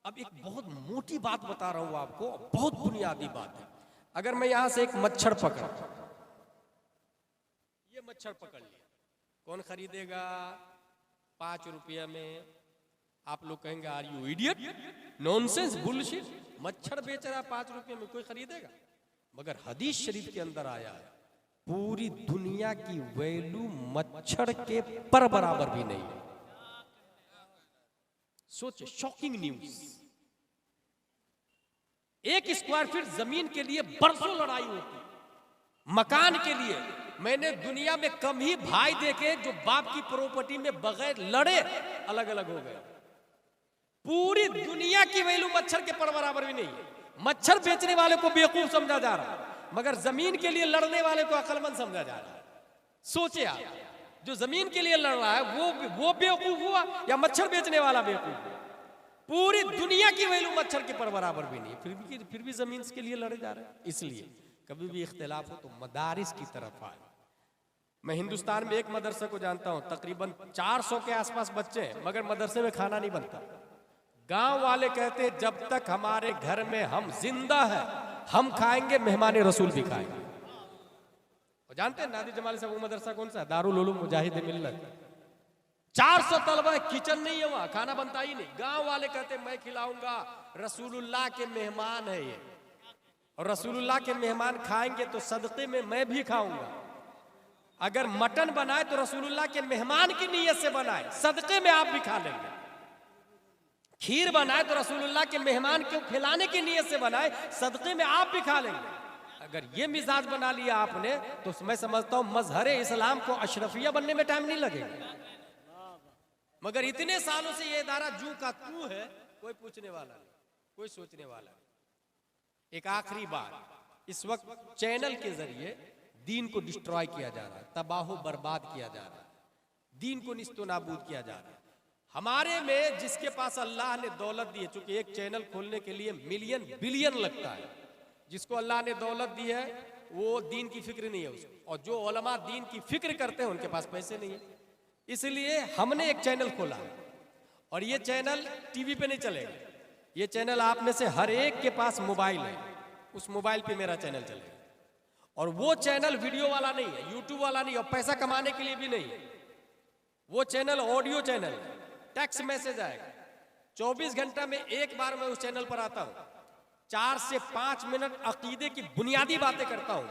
अब एक बहुत मोटी बात बता रहा हूं आपको, बहुत बुनियादी बात है। अगर मैं यहां से एक मच्छर पकड़, ये मच्छर पकड़ लिया, कौन खरीदेगा? 5 रुपया में। आप लोग कहेंगे are you idiot, nonsense, bullshit, मच्छर बेच रहा है 5 रुपये में, कोई खरीदेगा? मगर हदीस शरीफ के अंदर आया है, पूरी दुनिया की वैल्यू मच्छर के पर बराबर भी नहीं है। सोचे, शॉकिंग न्यूज। 1 स्क्वायर फीट जमीन के लिए बरसों लड़ाई होती, मकान के लिए। मैंने दुनिया में कम ही भाई देखे जो बाप की प्रॉपर्टी में बगैर लड़े अलग अलग हो गए। पूरी दुनिया की वैल्यू मच्छर के पर बराबर भी नहीं है। मच्छर बेचने वाले को बेवकूफ समझा जा रहा है, मगर जमीन के लिए लड़ने वाले को अक्लमंद समझा जा रहा है। सोचे आप, जो जमीन के लिए लड़ रहा है वो बेवकूफ हुआ या मच्छर बेचने वाला बेवकूफ हुआ? पूरी दुनिया की वैल्यू मच्छर के पर बराबर भी नहीं, फिर भी जमीन के लिए लड़े जा रहे हैं। इसलिए कभी भी इख्तिलाफ हो तो मदारिस की तरफ आए। मैं हिंदुस्तान में एक मदरसे को जानता हूं, तकरीबन 400 के आसपास बच्चे हैं, मगर मदरसे में खाना नहीं बनता। गांव वाले कहते हैं जब तक हमारे घर में हम जिंदा है हम खाएंगे, मेहमान रसूल भी खाएंगे। और जानते हैं नादिर जमाली साहब वो मदरसा कौन सा? दारुल उलूम मुजाहिद मिल्लत। 400 तलबा, किचन नहीं है वहां, खाना बनता ही नहीं। गांव वाले कहते मैं खिलाऊंगा, रसूलुल्लाह के मेहमान है ये, और रसूलुल्लाह के मेहमान खाएंगे तो सदक़े में मैं भी खाऊंगा। अगर मटन बनाए तो रसूलुल्लाह के मेहमान की नीयत से बनाए, सदक़े में आप भी खा लेंगे। खीर बनाए तो रसूलुल्लाह के मेहमान को खिलाने की नीयत से बनाए, सदक़े में आप भी खा लेंगे। अगर ये मिजाज बना लिया आपने तो मैं समझता हूं मजहर इस्लाम को अशरफिया बनने में टाइम नहीं लगेगा। मगर इतने सालों से ये इदारा जू का तू है, कोई पूछने वाला नहीं, कोई सोचने वाला नहीं। एक आखिरी बात, इस वक्त चैनल के जरिए दीन को डिस्ट्रॉय किया जा रहा है, तबाह बर्बाद किया जा रहा है, दीन को निस्तो नाबूद किया जा रहा है। हमारे में जिसके पास अल्लाह ने दौलत दी है, चूंकि एक चैनल खोलने के लिए मिलियन बिलियन लगता है, जिसको अल्लाह ने दौलत दी है वो दीन की फिक्र नहीं है उसको, और जो उलमा दीन की फिक्र करते हैं उनके पास पैसे नहीं है। इसलिए हमने एक चैनल खोला है, और ये चैनल टीवी पे नहीं चलेगा, ये चैनल आप में से हर एक के पास मोबाइल है, उस मोबाइल पे मेरा चैनल चलेगा। और वो चैनल वीडियो वाला नहीं है, यूट्यूब वाला नहीं है, और पैसा कमाने के लिए भी नहीं है। वो channel audio channel, text message आएगा, 24 घंटा में एक बार मैं उस चैनल पर आता हूँ, 4 से 5 मिनट अकीदे की बुनियादी बातें करता हूँ,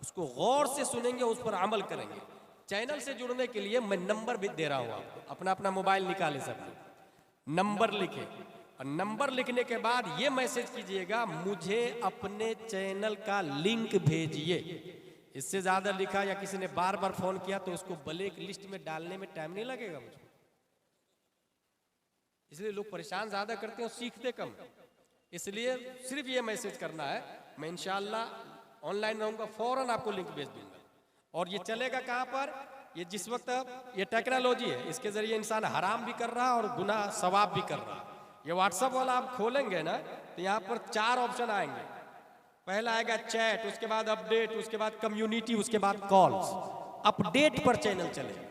उसको गौर से सुनेंगे, उस पर अमल करेंगे। चैनल से जुड़ने के लिए मैं नंबर भी दे रहा हूँ आपको, अपना अपना मोबाइल निकाले सब नंबर लिखे, और नंबर लिखने के बाद ये मैसेज कीजिएगा, मुझे अपने चैनल का लिंक भेजिए। इससे ज्यादा लिखा या किसी ने बार बार फोन किया तो उसको ब्लैक लिस्ट में डालने में टाइम नहीं लगेगा मुझे। इसलिए लोग परेशान ज्यादा करते हैं और सीखते कम। इसलिए सिर्फ ये मैसेज करना है, मैं इंशाअल्लाह ऑनलाइन रहूंगा, फौरन आपको लिंक भेज दूंगा। और ये चलेगा कहाँ पर, ये जिस वक्त ये टेक्नोलॉजी है, इसके जरिए इंसान हराम भी कर रहा है और गुनाह सवाब भी कर रहा है। ये व्हाट्सएप वाला आप खोलेंगे ना तो यहाँ पर 4 ऑप्शन आएंगे। पहला आएगा चैट, उसके बाद अपडेट, उसके बाद कम्युनिटी, उसके बाद कॉल्स। अपडेट पर चैनल चलेगा।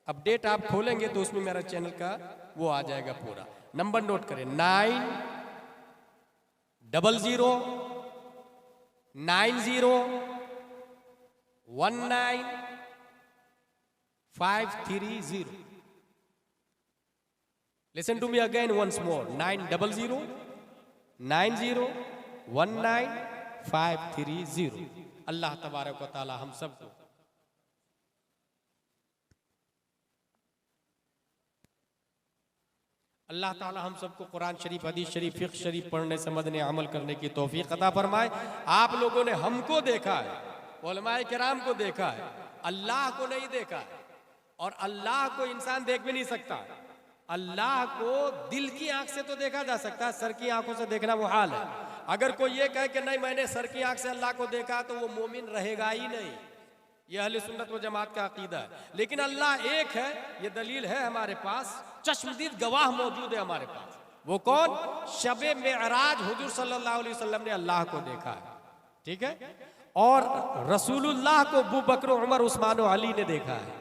अपडेट आप खोलेंगे तो उसमें मेरा चैनल का वो आ जाएगा पूरा। नंबर नोट करें, 90090195330। Listen to me again once more, 90090195330। अल्लाह तबारक व तआला हम सबको अल्लाह ताला हम सबको कुरान शरीफ, हदीस शरीफ, फिक़्ह शरीफ पढ़ने, समझने, अमल करने की तौफीक अता फरमाए। आप लोगों ने हमको देखा है, उलमाए किराम को देखा है, अल्लाह को नहीं देखा है। और अल्लाह को इंसान देख भी नहीं सकता। अल्लाह को दिल की आंख से तो देखा जा सकता है, सर की आंखों से देखना वो हाल है। अगर कोई ये कहे कि नहीं मैंने सर की आंख से अल्लाह को देखा तो वो मोमिन रहेगा ही नहीं। ये अहले सुन्नत व जमात का अकीदा है। लेकिन अल्लाह एक है, ये दलील है हमारे पास, चश्मदीद गवाह मौजूद है हमारे पास। वो कौन? शबे मेअराज हुजूर सल्लल्लाहु अलैहि वसल्लम ने अल्लाह को देखा है, ठीक है। और रसूलुल्लाह को अबू बकर, उमर, उस्मान और अली ने देखा है।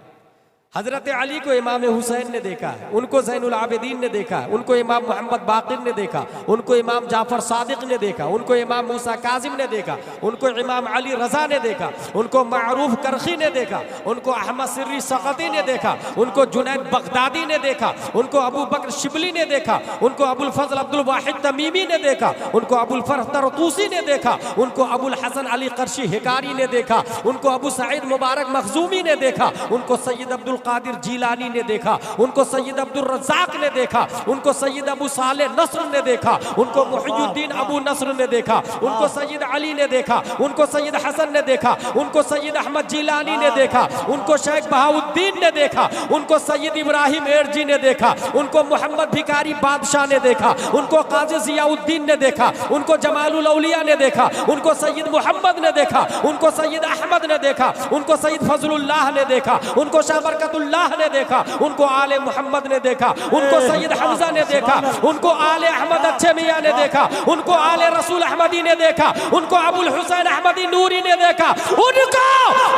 हजरत अली को इमाम हुसैन ने देखा है, उनको ज़ैनुल आबिदीन ने देखा है, उनको इमाम मोहम्मद बाकिर ने देखा, उनको इमाम जाफर सादिक ने देखा, उनको इमाम मूसा काजिम ने देखा, उनको इमाम अली रजा ने देखा, उनको मारूफ करखी ने देखा, उनको अहमद सिर्री सक़ती ने देखा, उनको जुनैद बगदादी ने देखा, उनको अबू बकर शिबली ने देखा, उनको अबुल फजल अब्दुल वाहिद तमीमी ने देखा, उनको अबुल फरह तरतूसी ने देखा, उनको अबुल हसन अली कर्शी हिकारी ने देखा, उनको अबू सईद मुबारक मखजूमी ने देखा, उनको सैयद अब्दुल कादिर जीलानी ने देखा, उनको सैयद अब्दुल रज़ाक ने देखा, उनको सैयद अबू साले नस्र ने देखा, उनको मुहियुद्दीन अबू नस्र ने देखा, उनको सैयद अली ने देखा, उनको सैयद हसन ने देखा, उनको सैयद अहमद जीलानी ने देखा, उनको शेख बहाउद्दीन ने देखा, उनको सैयद इब्राहिम एरजी ने देखा, उनको मोहम्मद भिकारी बादशाह ने देखा, उनको काजी जियाउद्दीन ने देखा, उनको जमालुल औलिया ने देखा, उनको सैयद मोहम्मद ने देखा, उनको सैयद अहमद ने देखा, उनको सैयद फजलुल्लाह ने देखा, उनको शाह बरकतुल्लाह ने देखा, उनको आले मोहम्मद ने देखा, उनको सैयद हमजा ने देखा, उनको आले अहमद अच्छे मियाँ ने देखा, उनको आले रसूल अहमदी ने देखा, उनको अबुल हुसैन अहमदी नूरी ने देखा, उनको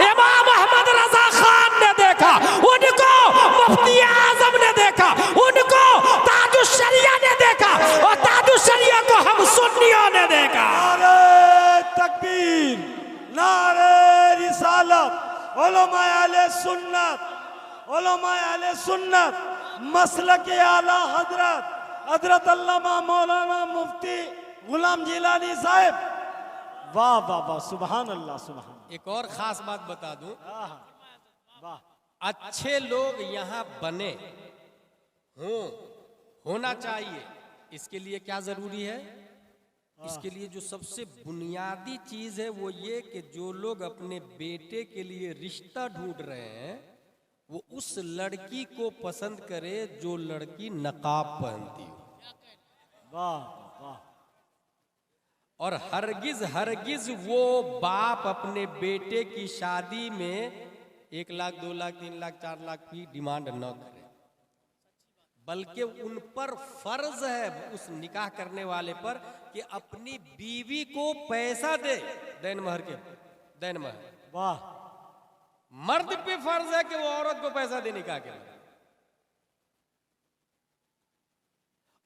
इमाम अहमद रजा खान ने देखा, उनको मुफ्ती आजम ने देखा, उनको ताजुश शरिया ने देखा, और ताजुश शरिया को हम सुन्नियों ने देखा। नारे तकबीर, नारे रिसालत, उलमाए अहले सुन्नत, उलमाए अहले सुन्नत, मसलक आला हजरत हजरत अल्लामा मौलाना मुफ्ती गुलाम जिलानी साहब। वाह वाह वाह, सुभान अल्लाह, सुभान। एक और खास बात बता दूं, वाह, अच्छे लोग यहाँ बने होना चाहिए। इसके लिए क्या जरूरी है? इसके लिए जो सबसे बुनियादी चीज है वो ये कि जो लोग अपने बेटे के लिए रिश्ता ढूंढ रहे हैं वो उस लड़की को पसंद करे जो लड़की नकाब पहनती हो। वाह वाह। और हरगिज हरगिज वो बाप अपने बेटे की शादी में 1 लाख 2 लाख 3 लाख 4 लाख की डिमांड न करे, बल्कि उन पर फर्ज है उस निकाह करने वाले पर कि अपनी बीवी को पैसा दे, देन महर के दैन महर। वाह। मर्द पे फर्ज है कि वो औरत को पैसा दे निकाह के लिए।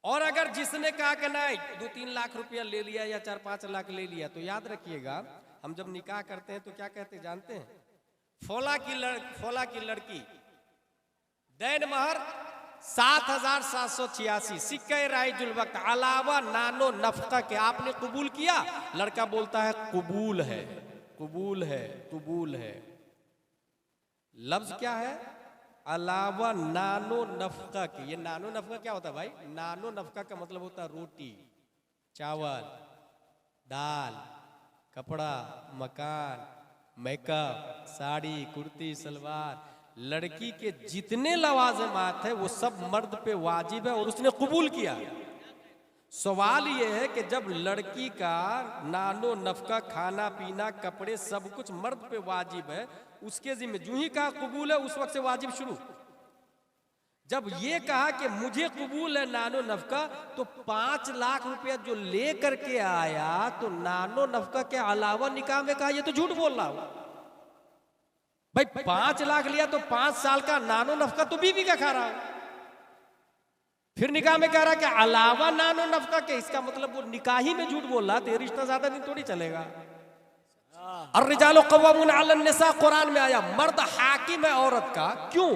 और अगर जिसने कहा कि नहीं 2-3 लाख रुपया ले लिया या 4-5 लाख ले लिया, तो याद रखिएगा हम जब निकाह करते हैं तो क्या कहते जानते हैं? फोला की लड़की दैन महर 7,786 सिक्के राइजुल वक्त अलावा नानो नफका के आपने कबूल किया। लड़का बोलता है कबूल है, कबूल है, कबूल है। लफ्ज क्या है? अलावा नानो नफका के। ये नानो नफका क्या होता है भाई? नानो नफका का मतलब होता है रोटी, चावल, दाल, कपड़ा, मकान, मेकअप, साड़ी, कुर्ती, सलवार। लड़की के जितने लवाज़िमात है वो सब मर्द पे वाजिब है और उसने कबूल किया। सवाल ये है कि जब लड़की का नानो नफका, खाना पीना, कपड़े सब कुछ मर्द पे वाजिब है, उसके जिम्मे जो ही कहा कबूल है उस वक्त से वाजिब शुरू। जब ये कहा कि मुझे कबूल है नानो नफका, तो 5 लाख रुपया जो ले करके आया तो नानो नफका के अलावा निकाह में कहा ये तो झूठ बोल रहा हूं भाई। 5 लाख लिया तो 5 साल का नानो नफका तो बीवी का खा रहा हूं। फिर निकाह में कह रहा कि अलावा नानो नफका के, इसका मतलब वो निकाही में झूठ बोल रहा, तो ये रिश्ता ज्यादा दिन थोड़ी चलेगा। और रिजालो कव्वामून अलन निसा कुरान में आया, मर्द हाकिम है औरत का। क्यों?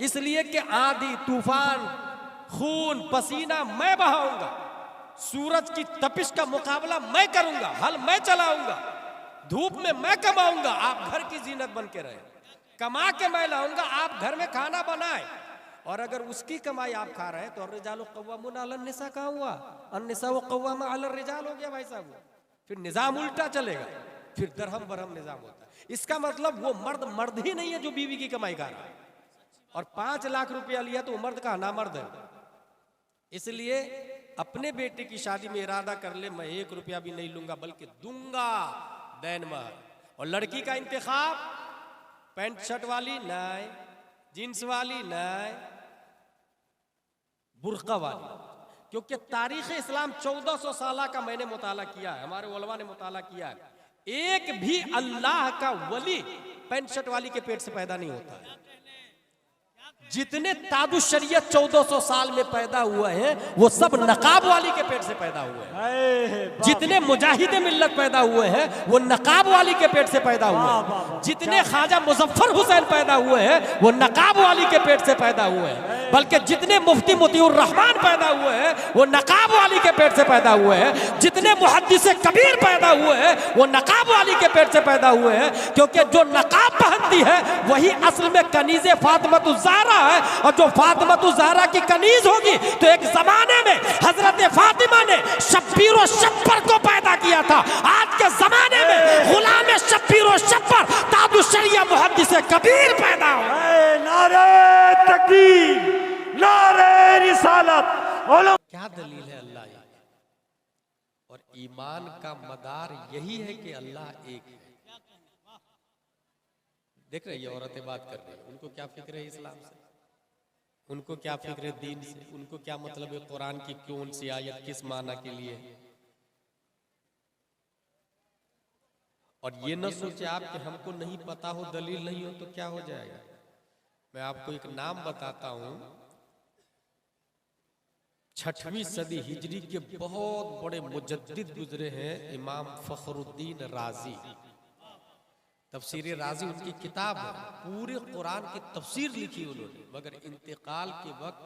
इसलिए कि आंधी, तूफान, खून, पसीना मैं बहाऊंगा, सूरज की तपिश का मुकाबला मैं करूंगा, हल मैं चलाऊंगा, धूप में मैं कमाऊंगा, आप घर की जीनत बन के रहे। कमा के मैं लाऊंगा, आप घर में खाना बनाए। और अगर उसकी कमाई आप खा रहे हैं तो रिजालो कव्वामून अलन निसा कहाँ हुआ? अन्निसा व कव्वामा अलन रिजाल हो गया भाई साहब। फिर निजाम उल्टा चलेगा, फिर दरहम बरहम निजाम होता है। इसका मतलब वो मर्द ही नहीं है जो बीवी की कमाई खा रहा है। और 5 लाख रुपया लिया तो वो मर्द का नामर्द है। इसलिए अपने बेटे की शादी में इरादा कर ले, मैं 1 रुपया भी नहीं लूंगा बल्कि दूंगा दैन महर। और लड़की का इंतखाब पैंट शर्ट वाली नहीं, जींस वाली नहीं, बुर्का वाली। क्योंकि तारीख इस्लाम 1400 साल का मैंने मुताला किया है, हमारे उलमा ने मुताला किया है, एक भी अल्लाह का वली पैंट शर्ट वाली के पेट से पैदा नहीं होता है। जितने तादु शरीयत 1400 साल में पैदा हुए हैं वो सब नकाब वाली के पेट से पैदा हुए हैं। जितने मुजाहिदे मिल्लत पैदा हुए हैं वो नकाब वाली के पेट से पैदा हुए हैं। जितने ख्वाजा मुजफ्फर हुसैन पैदा हुए हैं वो नकाब वाली के पेट से पैदा हुए हैं। बल्कि जितने मुफ्ती मोतियुर रहमान पैदा हुए हैं वो नकाब वाली के पेट से पैदा हुए हैं। जितने मुहद्दिस कबीर पैदा हुए हैं वो नकाब वाली के पेट से पैदा हुए हैं। क्योंकि जो नकाब पहनती है वही असल में कनीज़े फातिमा ज़हरा है। और जो फातिमा ज़हरा की कनीज होगी तो एक जमाने में हजरत फातिमा ने शब्बीर और शब्बर को पैदा किया था। आज के जमाने में गुलाम शब्बीर और शब्बर तादु शरिया मुहद्दिस कबीर पैदा हो। नारे तकबीर, नारे रिसालत। क्या दलील है अल्लाह एक है? और ईमान का मदार यही है कि अल्लाह एक है। देख रही है औरतें बात कर रही है, उनको क्या फिक्र है इस्लाम से, उनको क्या फिक्र है दीन से, उनको क्या मतलब है कुरान की कौन सी आयत किस माना के लिए। और ये न सोचे आप कि हमको नहीं पता हो, दलील नहीं हो तो क्या हो जाएगा। मैं आपको एक नाम बताता हूं, 6वीं सदी हिजरी के बहुत बड़े मुजद्दिद गुजरे हैं इमाम फखरुद्दीन राजी। तफसीर राजी उनकी किताब है, पूरे कुरान की तफसीर लिखी उन्होंने। मगर इंतकाल के वक्त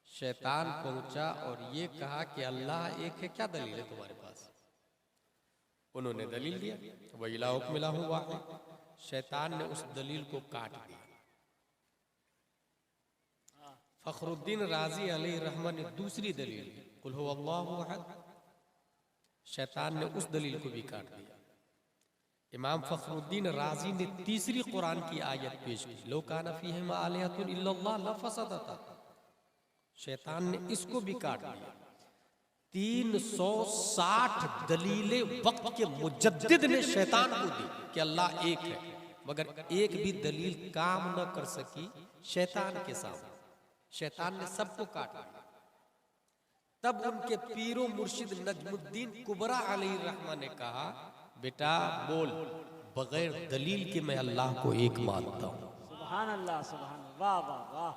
शैतान पहुंचा और ये कहा कि अल्लाह एक है, क्या दलील है तुम्हारे पास? उन्होंने दलील दिया, वही इलाहुकुम इलाहुन वाहिद। शैतान ने उस दलील को काट दिया। फखरुद्दीन राजी अलैहि रहमत ने दूसरी दलील दी, कुल हुवल्लाहु अहद। शैतान ने उस दलील को भी काट दिया। इमाम फखरुद्दीन राजी ने तीसरी कुरान की आयत पेश की, लो काना फीहिमा आलिहतुन इल्लल्लाह लफसदता। शैतान ने इसको भी काट दिया। 360 दलीलें वक्त के मुजद्दिद ने शैतान को दी कि अल्लाह एक है, मगर एक भी दलील काम न कर सकी शैतान के सामने। शैतान ने सबको काट दिया। तब उनके पीरो मुर्शिद नजमुद्दीन कुबरा अलैहि रहमा ने कहा, बेटा बोल, बगैर दलील के मैं अल्लाह को एक मानता हूं। सुभान अल्लाह, सुभान अल्लाह, वाह वाह वाह,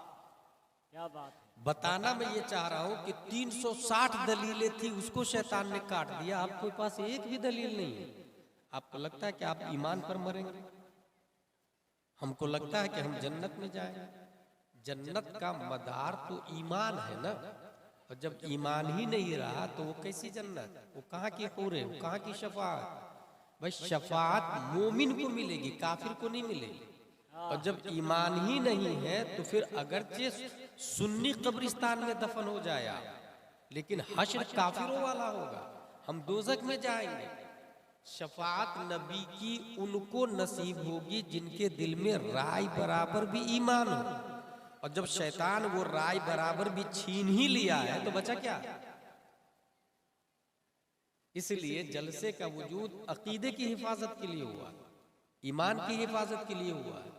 क्या बात है। बताना मैं ये चाह रहा हूं कि 360 दलीलें थी, उसको शैतान ने काट दिया। आपके पास एक भी दलील नहीं है। आपको लगता है कि आप ईमान पर मरेंगे? हमको लगता है कि हम जन्नत में जाएंगे। जन्नत का मदार तो ईमान है ना, और जब ईमान ही नहीं रहा तो वो कैसी जन्नत? वो कहाँ की हूर है, वो कहाँ की शफाअत? भाई शफाअत मोमिन को मिलेगी, काफिर को नहीं मिलेगी। और जब ईमान ही नहीं है तो फिर अगरचे सुन्नी कब्रिस्तान में दफन हो जाए आप, लेकिन हश्र काफिरों वाला होगा, हम दोजख में जाएंगे। शफाअत नबी की उनको नसीब होगी जिनके दिल में राय बराबर भी ईमान हो। और जब शैतान वो राय बराबर भी छीन ही लिया है तो बचा क्या? इसलिए जलसे का वजूद अकीदे की हिफाजत के लिए हुआ, ईमान की हिफाजत के लिए हुआ है।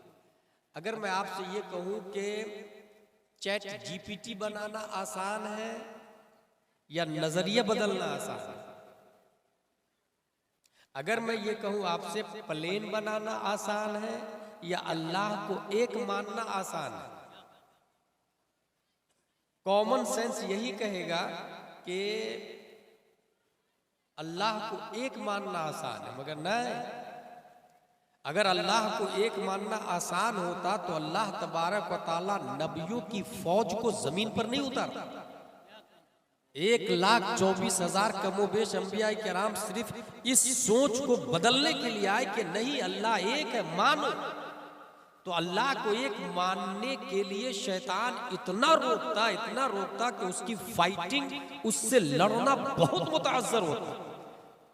अगर मैं आपसे ये कहूं कि चैट जीपीटी बनाना आसान है या नजरिया बदलना आसान है? अगर मैं ये कहूं आपसे प्लेन बनाना आसान है या अल्लाह को एक मानना आसान है? कॉमन सेंस यही कहेगा कि अल्लाह को एक मानना आसान है, मगर नहीं। अगर अल्लाह को एक मानना आसान होता तो अल्लाह तबारक व तआला नबियों की फौज को जमीन पर नहीं उतारता। 1,24,000 कमोबेश अंबिया किराम सिर्फ इस सोच को बदलने के लिए आए कि नहीं अल्लाह एक है, मानो। तो अल्लाह को एक मानने के लिए शैतान इतना रोकता कि उसकी फाइटिंग, उससे लड़ना बहुत मुताज्जर होता।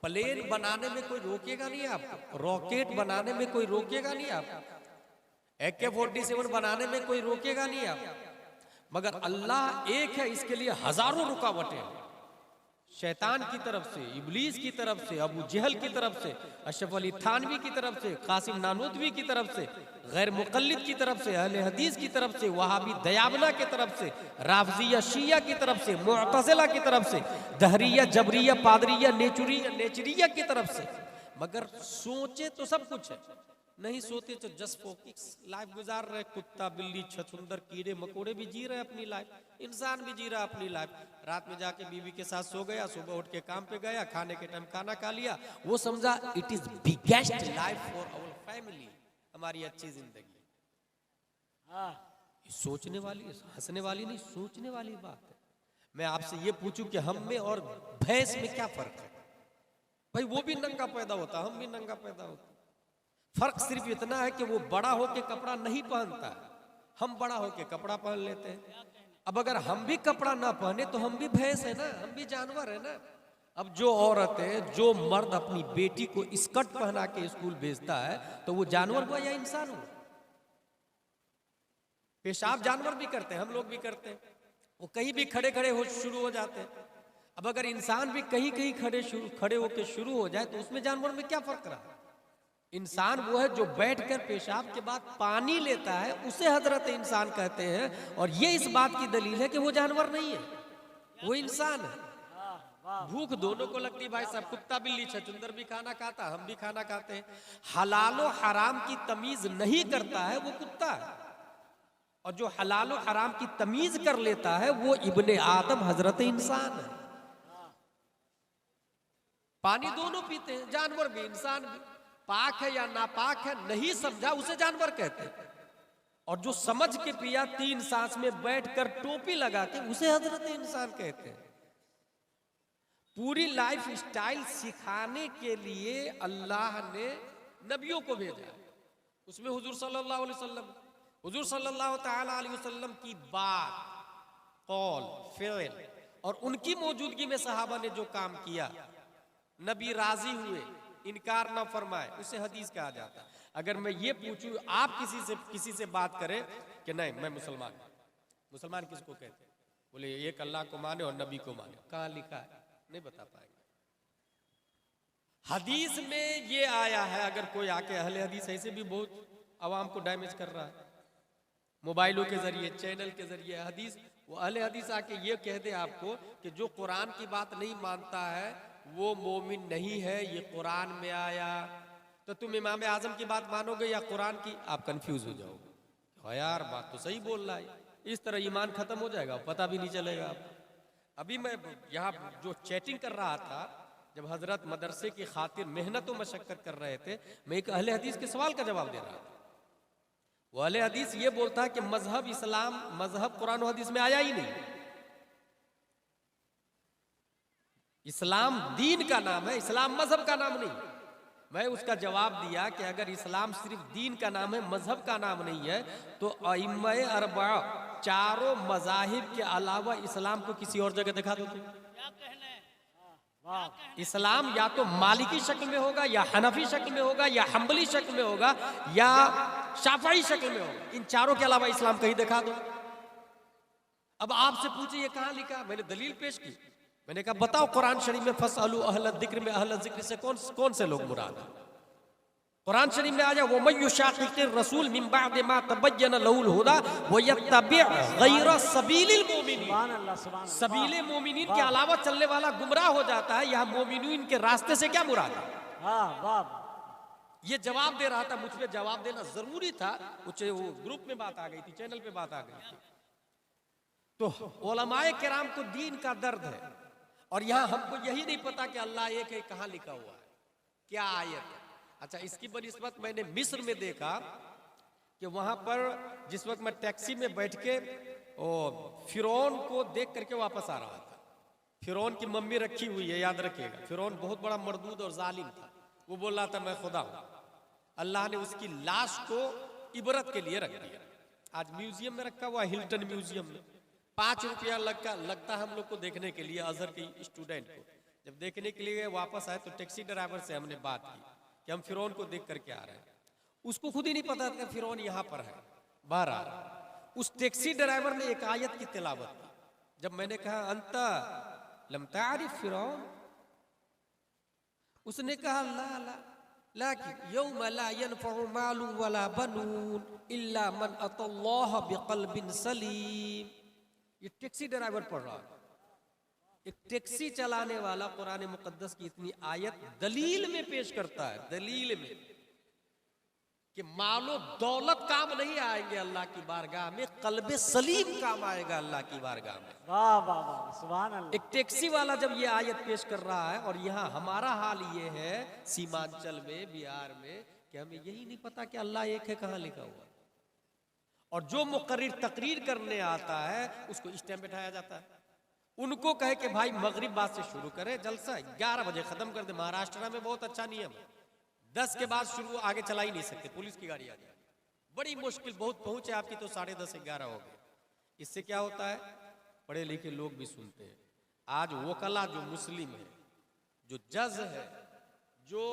प्लेन बनाने में कोई रोकेगा नहीं आपको, रॉकेट बनाने में कोई रोकेगा नहीं आपको, AK-47 बनाने में कोई रोकेगा नहीं आपको, मगर अल्लाह एक है, इसके लिए हजारों रुकावटें हैं। शैतान की तरफ से, इब्लीस की तरफ से, अबू जहल की तरफ से, अशरफ अली थानवी की तरफ से, कासिम नानोतवी की तरफ से, गैर मुक़ल्लिद की तरफ से, अहले हदीस की तरफ से, वहाबी दयाबना की तरफ से, राफजिया शिया की तरफ से, मुअतज़िला की तरफ से, दहरिया जबरिया पादरिया नेचरिया की तरफ से। मगर सोचे तो सब कुछ है, नहीं सोते तो जस्ट फोकिस लाइफ गुजार रहे। कुत्ता बिल्ली छछुंदर कीड़े मकोड़े भी जी रहे अपनी लाइफ, इंसान भी जी रहा अपनी लाइफ। रात में जाके बीवी के साथ सो गया, सुबह उठ के काम पे गया, खाने के टाइम खाना खा लिया, वो समझा it is biggest life for our family, हमारी अच्छी जिंदगी। सोचने वाली, हंसने वाली नहीं, सोचने वाली बात है। मैं आपसे ये पूछूं कि हम में और भैंस में क्या फर्क है? भाई वो भी नंगा पैदा होता, हम भी नंगा पैदा होता। फर्क सिर्फ इतना है कि वो बड़ा होके कपड़ा नहीं पहनता, हम बड़ा होके कपड़ा पहन लेते हैं। अब अगर हम भी कपड़ा ना पहने तो हम भी भैंस है ना, हम भी जानवर है ना। अब जो औरतें, जो मर्द अपनी बेटी को स्कर्ट पहना के स्कूल भेजता है तो वो जानवर हुआ या इंसान हुआ? पेशाब जानवर भी करते हैं, हम लोग भी करते हैं, वो कहीं भी खड़े खड़े हो शुरू हो जाते हैं। अब अगर इंसान भी कहीं कहीं खड़े होके शुरू हो जाए तो उसमें जानवर में क्या फर्क रहा? इंसान वो है जो बैठकर पेशाब के बाद पानी लेता है, उसे हजरत इंसान कहते हैं। और ये इस बात की दलील है कि वो जानवर नहीं है, वो इंसान है। भूख दोनों को लगती भाई साहब, कुत्ता बिल्ली छछुंदर भी खाना खाता, हम भी खाना खाते हैं। हलालो हराम की तमीज नहीं करता है वो कुत्ता है, और जो हलालो हराम की तमीज कर लेता है वो इब्ने आदम हजरत इंसान है। पानी दोनों पीते हैं, जानवर भी इंसान भी। पाक है या नापाक है नहीं समझा उसे जानवर कहते हैं, और जो समझ के पिया 3 सांस में बैठकर टोपी लगा के उसे हजरत इंसान कहते हैं। पूरी लाइफ स्टाइल सिखाने के लिए अल्लाह ने नबियों को भेजा, उसमें हुजूर सल्लल्लाहु अलैहि वसल्लम की बात, कौल, फ़िल और उनकी मौजूदगी में सहाबा ने जो काम किया, नबी राजी हुए, इनकार ना फरमाए, उसे हदीस कहा जाता है। अगर मैं ये पूछूं, आप किसी से बात करें कि नहीं मैं मुसलमान, मुसलमान किसको कहते हैं? बोले एक अल्लाह को माने और नबी को माने, कहाँ लिखा है? नहीं बता पाएंगे। हदीस में ये आया है। अगर कोई आके अहले हदीस, ऐसे भी बहुत आवाम को डैमेज कर रहा है मोबाइलों के जरिए, चैनल के जरिए हदीस, वो अहले हदीस आके ये कह दे आपको कि जो कुरान की बात नहीं मानता है वो मोमिन नहीं है, ये कुरान में आया, तो तुम इमाम आजम की बात मानोगे या कुरान की, आप कंफ्यूज हो जाओगे। हाँ यार बात तो सही बोल रहा है। इस तरह ईमान खत्म हो जाएगा, पता भी नहीं चलेगा आपको। अभी मैं यहाँ जो चैटिंग कर रहा था, जब हजरत मदरसे की खातिर मेहनत व मशक्कत कर रहे थे, मैं एक अहले हदीस के सवाल का जवाब दे रहा था। वो अहले हदीस ये बोलता है कि मजहब इस्लाम, मजहब कुरान हदीस में आया ही नहीं। इस्लाम दीन का नाम है, इस्लाम मजहब का नाम नहीं। मैं उसका जवाब दिया कि अगर इस्लाम सिर्फ दीन का नाम है, मजहब का नाम नहीं है, तो अइम्मा अरबा चारों मजाहिब के अलावा इस्लाम को किसी और जगह दिखा दो। इस्लाम या तो मालिकी शक्ल में होगा, या हनफी शक्ल में होगा, या हम्बली शक्ल में होगा, या शाफई शक्ल में होगा। इन चारों के अलावा इस्लाम कहीं दिखा दो। अब आपसे पूछे ये कहाँ लिखा, मैंने दलील पेश की। मैंने कहा बताओ कुरान शरीफ में फसअलू अहल जिक्र में, अहल जिक्र से कौन से लोग मुराद है? कुरान शरीफ में आ जाए वो मयुशाक़िक़िर रसूल मिन बाद मा तबय्यन लहुल हुदा व यत्तबि गैर सबीलिल मोमिनीन। सबीले मोमिनीन के अलावा चलने वाला गुमराह हो जाता है। यहाँ मोमिनीन के रास्ते से क्या मुराद है? ये जवाब दे रहा था, मुझ पे जवाब देना जरूरी था। कुछ वो ग्रुप में बात आ गई थी, चैनल पे बात आ गई थी। तो उलमाए किराम को दीन का दर्द है, और यहाँ हमको यही नहीं पता कि अल्लाह एक है, कहाँ लिखा हुआ है, क्या आयत है। अच्छा, इसकी बनिस्बत मैंने मिस्र में देखा कि वहां पर जिस वक्त मैं टैक्सी में बैठ के फिरौन को देख करके वापस आ रहा था। फिरौन की मम्मी रखी हुई है, याद रखिएगा। फिरौन बहुत बड़ा मरदूद और जालिम था। वो बोल रहा था मैं खुदा हूं। अल्लाह ने उसकी लाश को इबरत के लिए रख दिया। आज म्यूजियम में रखा हुआ, हिल्टन म्यूजियम में। 5 रुपया लगता हम लोग को देखने के लिए, अजहर के स्टूडेंट को। जब देखने के लिए वापस आए तो टैक्सी ड्राइवर से हमने बात की कि हम फिरौन को देख करके आ रहे हैं। उसको खुद ही नहीं पता था फिरौन यहाँ पर है। बहरहाल उस टैक्सी ड्राइवर ने एक आयत की तिलावत की। जब मैंने कहा अंता लम तारिफ फिरौन, उसने कहा ला ला लाकिन यौम ला यनफउ मालु वला बनून इल्ला मन अतल्लाह बिक़ल्बिन सलीम। ये टैक्सी ड्राइवर पढ़ रहा है। एक टैक्सी चलाने वाला कुरान मुकद्दस की इतनी आयत दलील में पेश करता है, दलील में, कि मालो दौलत काम नहीं आएंगे अल्लाह की बारगाह में, कल्बे सलीम काम आएगा अल्लाह की बारगाह में। वाह वाह वाह, सुभान अल्लाह। एक टैक्सी वाला जब ये आयत पेश कर रहा है, और यहाँ हमारा हाल ये है सीमांचल में, बिहार में, कि हमें यही नहीं पता कि अल्लाह एक है, कहाँ लिखा हुआ। और जो मुकर्रिर तकरीर करने आता है उसको इस टाइम बैठाया जाता है। उनको कहे कि भाई मगरिब बाद से शुरू करे जलसा, 11 बजे खत्म कर दे। महाराष्ट्र में बहुत अच्छा नियम है, 10 के बाद शुरू, आगे चला ही नहीं सकते, पुलिस की गाड़ी आ जाए। बड़ी मुश्किल, बहुत पहुंचे आपकी तो 10:30 11 हो गए। इससे क्या होता है, पढ़े लिखे लोग भी सुनते हैं। आज वकला जो मुस्लिम है, जो जज है, जो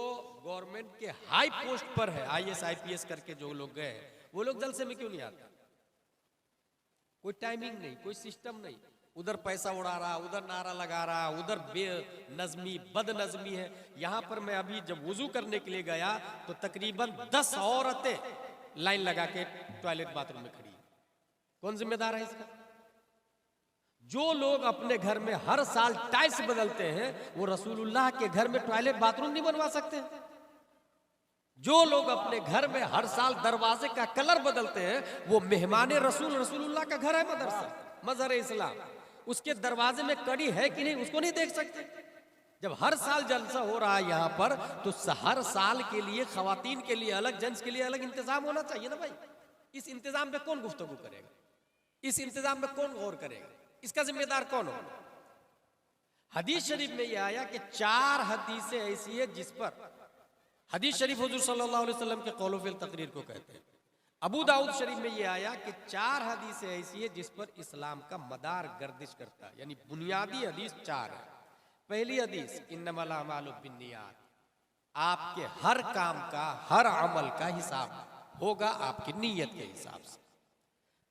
गवर्नमेंट के हाई पोस्ट पर है, IAS IPS करके जो लोग गए, वो लोग जलसे में क्यों नहीं आते? कोई टाइमिंग नहीं, कोई सिस्टम नहीं। उधर पैसा उड़ा रहा, उधर नारा लगा रहा, उधर बेनज़मी बदनज़मी है। यहाँ पर मैं अभी जब वुजू करने के लिए गया तो तकरीबन 10 औरतें लाइन लगा के टॉयलेट बाथरूम में खड़ी। कौन जिम्मेदार है इसका? जो लोग अपने घर में हर साल टाइल्स बदलते हैं, वो रसूलुल्लाह के घर में टॉयलेट बाथरूम नहीं बनवा सकते? जो लोग अपने घर में हर साल दरवाजे का कलर बदलते हैं, वो मेहमान रसूलुल्लाह का घर है, मदरसा, मजहर इस्लाम, उसके दरवाजे में कड़ी है कि नहीं उसको नहीं देख सकते। जब हर साल जलसा हो रहा है यहाँ पर, तो हर साल के लिए खवातीन के लिए अलग, जेंट्स के लिए अलग इंतजाम होना चाहिए ना भाई। इस इंतजाम पे कौन गुफ्तगू करेगा? इस इंतजाम पे कौन गौर करेगा? इसका जिम्मेदार कौन होगा? हदीस शरीफ में यह आया कि 4 हदीसें ऐसी है जिस पर, हदीस शरीफ हुजूर सल्लल्लाहु अलैहि वसल्लम के कौल फिल तकरीर को कहते हैं। अबू दाऊद शरीफ में ये आया कि 4 हदीसें ऐसी है जिस पर इस्लाम का मदार गर्दिश करता है, यानी बुनियादी हदीस 4 है। पहली हदीस इन्नमल अमालु बिन्नियात, आपके हर काम का, हर अमल का हिसाब होगा आपकी नीयत के हिसाब से।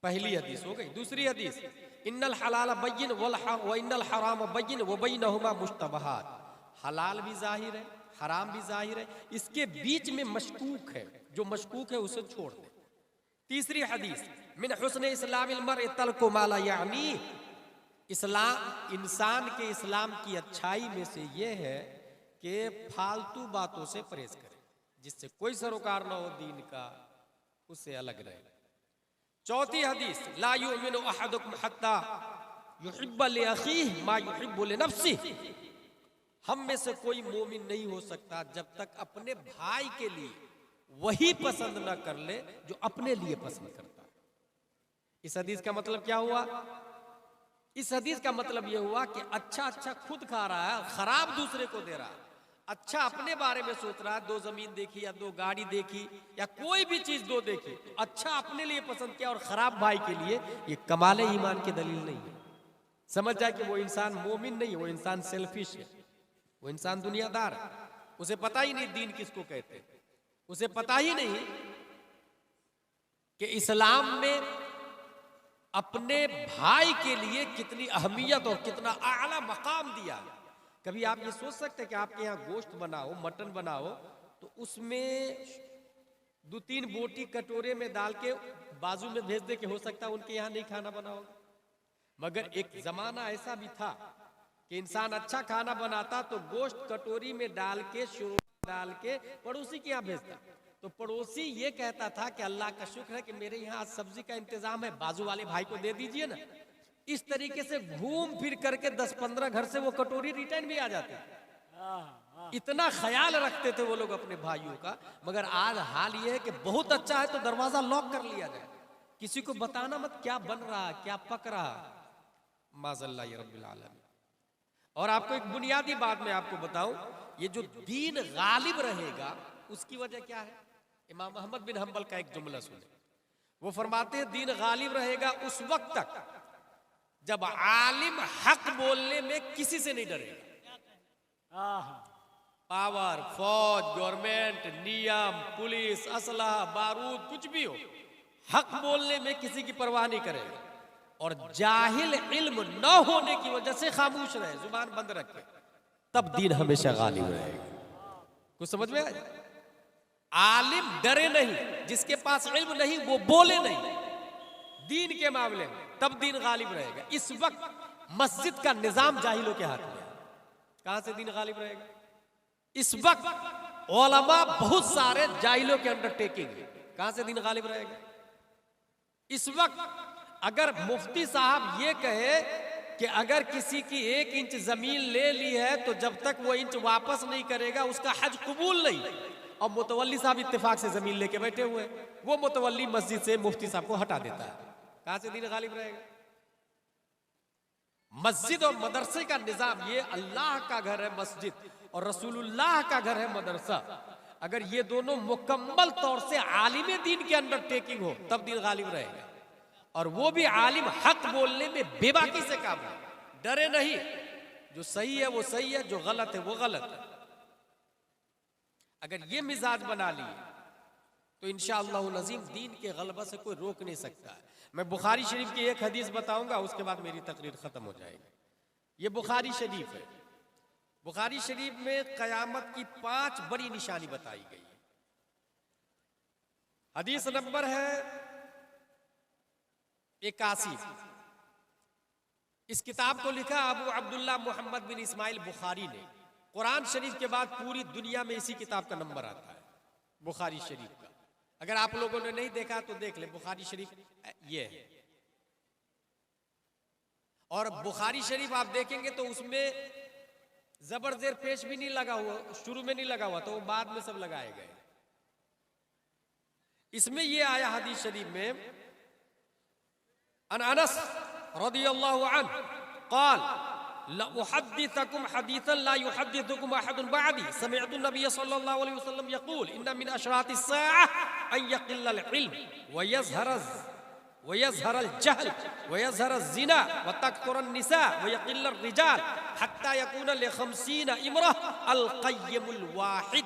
पहली हदीस हो गई। दूसरी हदीस इन्नल हलाल बय्यिन व इन्नल हराम बय्यिन व बैनहुमा मुश्तबहात, हलाल भी जाहिर है, हराम भी जाहिर है, इसके बीच में मशकूक है, जो मशकूक है उसे छोड़ दे। तीसरी हदीस मिन हुस्न इस्लामिल मर्इ तर्कु मा ला यानी, इस्लाम, इंसान के इस्लाम की अच्छाई में से ये है कि फालतू बातों से परहेज करे। जिससे कोई सरोकार ना हो दीन का, उससे अलग रहे। चौथी हदीस, ला युमिनु अहदुकुम हत्ता युहिब्बा लिअखीहि मा युहिब्बु लिनफ्सिहि। हम में से कोई मोमिन नहीं हो सकता जब तक अपने भाई के लिए वही पसंद ना कर ले जो अपने लिए पसंद करता है। इस हदीस का मतलब क्या हुआ? इस हदीस का मतलब यह हुआ कि अच्छा खुद खा रहा है, खराब दूसरे को दे रहा है। अच्छा अपने बारे में सोच रहा है, 2 जमीन देखी या 2 गाड़ी देखी या कोई भी चीज 2 देखी, तो अच्छा अपने लिए पसंद किया और खराब भाई के लिए, ये कमाल ईमान की दलील नहीं है। समझ जाए कि वो इंसान मोमिन नहीं है, वो इंसान सेल्फिश है, वो इंसान दुनियादार है। उसे पता ही नहीं दीन किसको कहते हैं, उसे पता ही नहीं कि इस्लाम में अपने भाई के लिए कितनी अहमियत और कितना आला मकाम दिया। कभी आप ये सोच सकते हैं कि आपके यहाँ गोश्त बनाओ, मटन बनाओ, तो उसमें 2-3 बोटी कटोरे में डाल के बाजू में भेज दे के हो सकता है उनके यहाँ नहीं खाना बनाओ। मगर एक जमाना ऐसा भी था कि इंसान अच्छा खाना बनाता तो गोश्त कटोरी में डाल के, शोरबा डाल के पड़ोसी के यहाँ भेजता। तो पड़ोसी ये कहता था कि अल्लाह का शुक्र है कि मेरे यहाँ आज सब्जी का इंतजाम है, बाजू वाले भाई को दे दीजिए ना। इस तरीके से घूम फिर करके 10-15 घर से वो कटोरी रिटर्न भी आ जाती। इतना ख्याल रखते थे वो लोग अपने भाइयों का। मगर आज हाल ये है कि बहुत अच्छा है तो दरवाजा लॉक कर लिया जाए, किसी को बताना मत क्या बन रहा, क्या पक रहा, माज़ल्लाह रब्बिल आलमीन। और आपको एक बुनियादी बात मैं आपको बताऊं, ये जो दीन गालिब रहेगा उसकी वजह क्या है? इमाम अहमद बिन हंबल का एक जुमला सुने, वो फरमाते हैं दीन गालिब रहेगा उस वक्त तक जब आलिम हक बोलने में किसी से नहीं डरेगा। पावर, फौज, गवर्नमेंट, नियम, पुलिस, असलहा, बारूद, कुछ भी हो, हक बोलने में किसी की परवाह नहीं करेगा। और जाहिल इल्म न होने की वजह से खामोश रहे, जुबान बंद रखे, तब दीन हमेशा गालिब रहेगा। कुछ समझ में आया? आलिम डरे नहीं, जिसके पास इल्म नहीं वो बोले नहीं दीन के मामले में, तब दीन गालिब रहेगा। इस वक्त मस्जिद का निजाम जाहिलों के हाथ में है, कहां से दीन गालिब रहेगा? इस वक्त उलमा बहुत सारे जाहिलों के अंडरटेकिंग है, कहां से दीन गालिब रहेगा? इस वक्त अगर मुफ्ती साहब ये कहे कि अगर किसी की 1 इंच जमीन ले ली है तो जब तक वो इंच वापस नहीं करेगा उसका हज कबूल नहीं, और मुतवल्ली साहब इत्तेफाक से जमीन लेके बैठे हुए, वो मुतवल्ली मस्जिद से मुफ्ती साहब को हटा देता है, कहां से दीन गालिब रहेगा? मस्जिद और मदरसे का निजाम, ये अल्लाह का घर है मस्जिद और रसूलुल्लाह का घर है मदरसा। अगर ये दोनों मुकम्मल तौर से आलिम दीन के अंडरटेकिंग हो तब दीन गालिब रहेगा। और वो भी आलिम हक बोलने में बेबाकी से काम है, डरे नहीं, जो सही है वो सही है, जो गलत है वो गलत है। अगर ये मिजाज बना लिए तो इंशाअल्लाह नज़ीम दीन के गलबा से कोई रोक नहीं सकता है। मैं बुखारी शरीफ की एक हदीस बताऊंगा, उसके बाद मेरी तकरीर खत्म हो जाएगी। ये बुखारी शरीफ है, बुखारी शरीफ में कयामत की 5 बड़ी निशानी बताई गई है। हदीस नंबर है 81। इस किताब को लिखा अबू अब्दुल्ला मोहम्मद बिन इस्माइल बुखारी ने। कुरान शरीफ के बाद पूरी दुनिया में इसी किताब का नंबर आता है, बुखारी शरीफ का। अगर आप लोगों ने नहीं देखा तो देख ले, बुखारी शरीफ ये है। और बुखारी शरीफ आप देखेंगे तो उसमें जबर जेर पेश भी नहीं लगा हुआ, शुरू में नहीं लगा हुआ, तो वो बाद में सब लगाए गए। इसमें ये आया हदीस शरीफ में, अन अनस रदियल्लाहु अन्हु क़ाल ला उहद्दिथुकुम हदीसन ला युहद्दिथुकुम अहदुन बअदी समिअतु नबिय सल्लल्लाहु अलैहि वसल्लम यक़ूल इन्ना मिन अशरातिस साअह अन यक़िल्लल इल्म व यज़हरल जहल व यज़हरज ज़िना व तकथुरन निसा व यक़िल्लर रिजाल हत्ता यकून लिखमसीन इमरह अल क़य्यमुल वाहिद।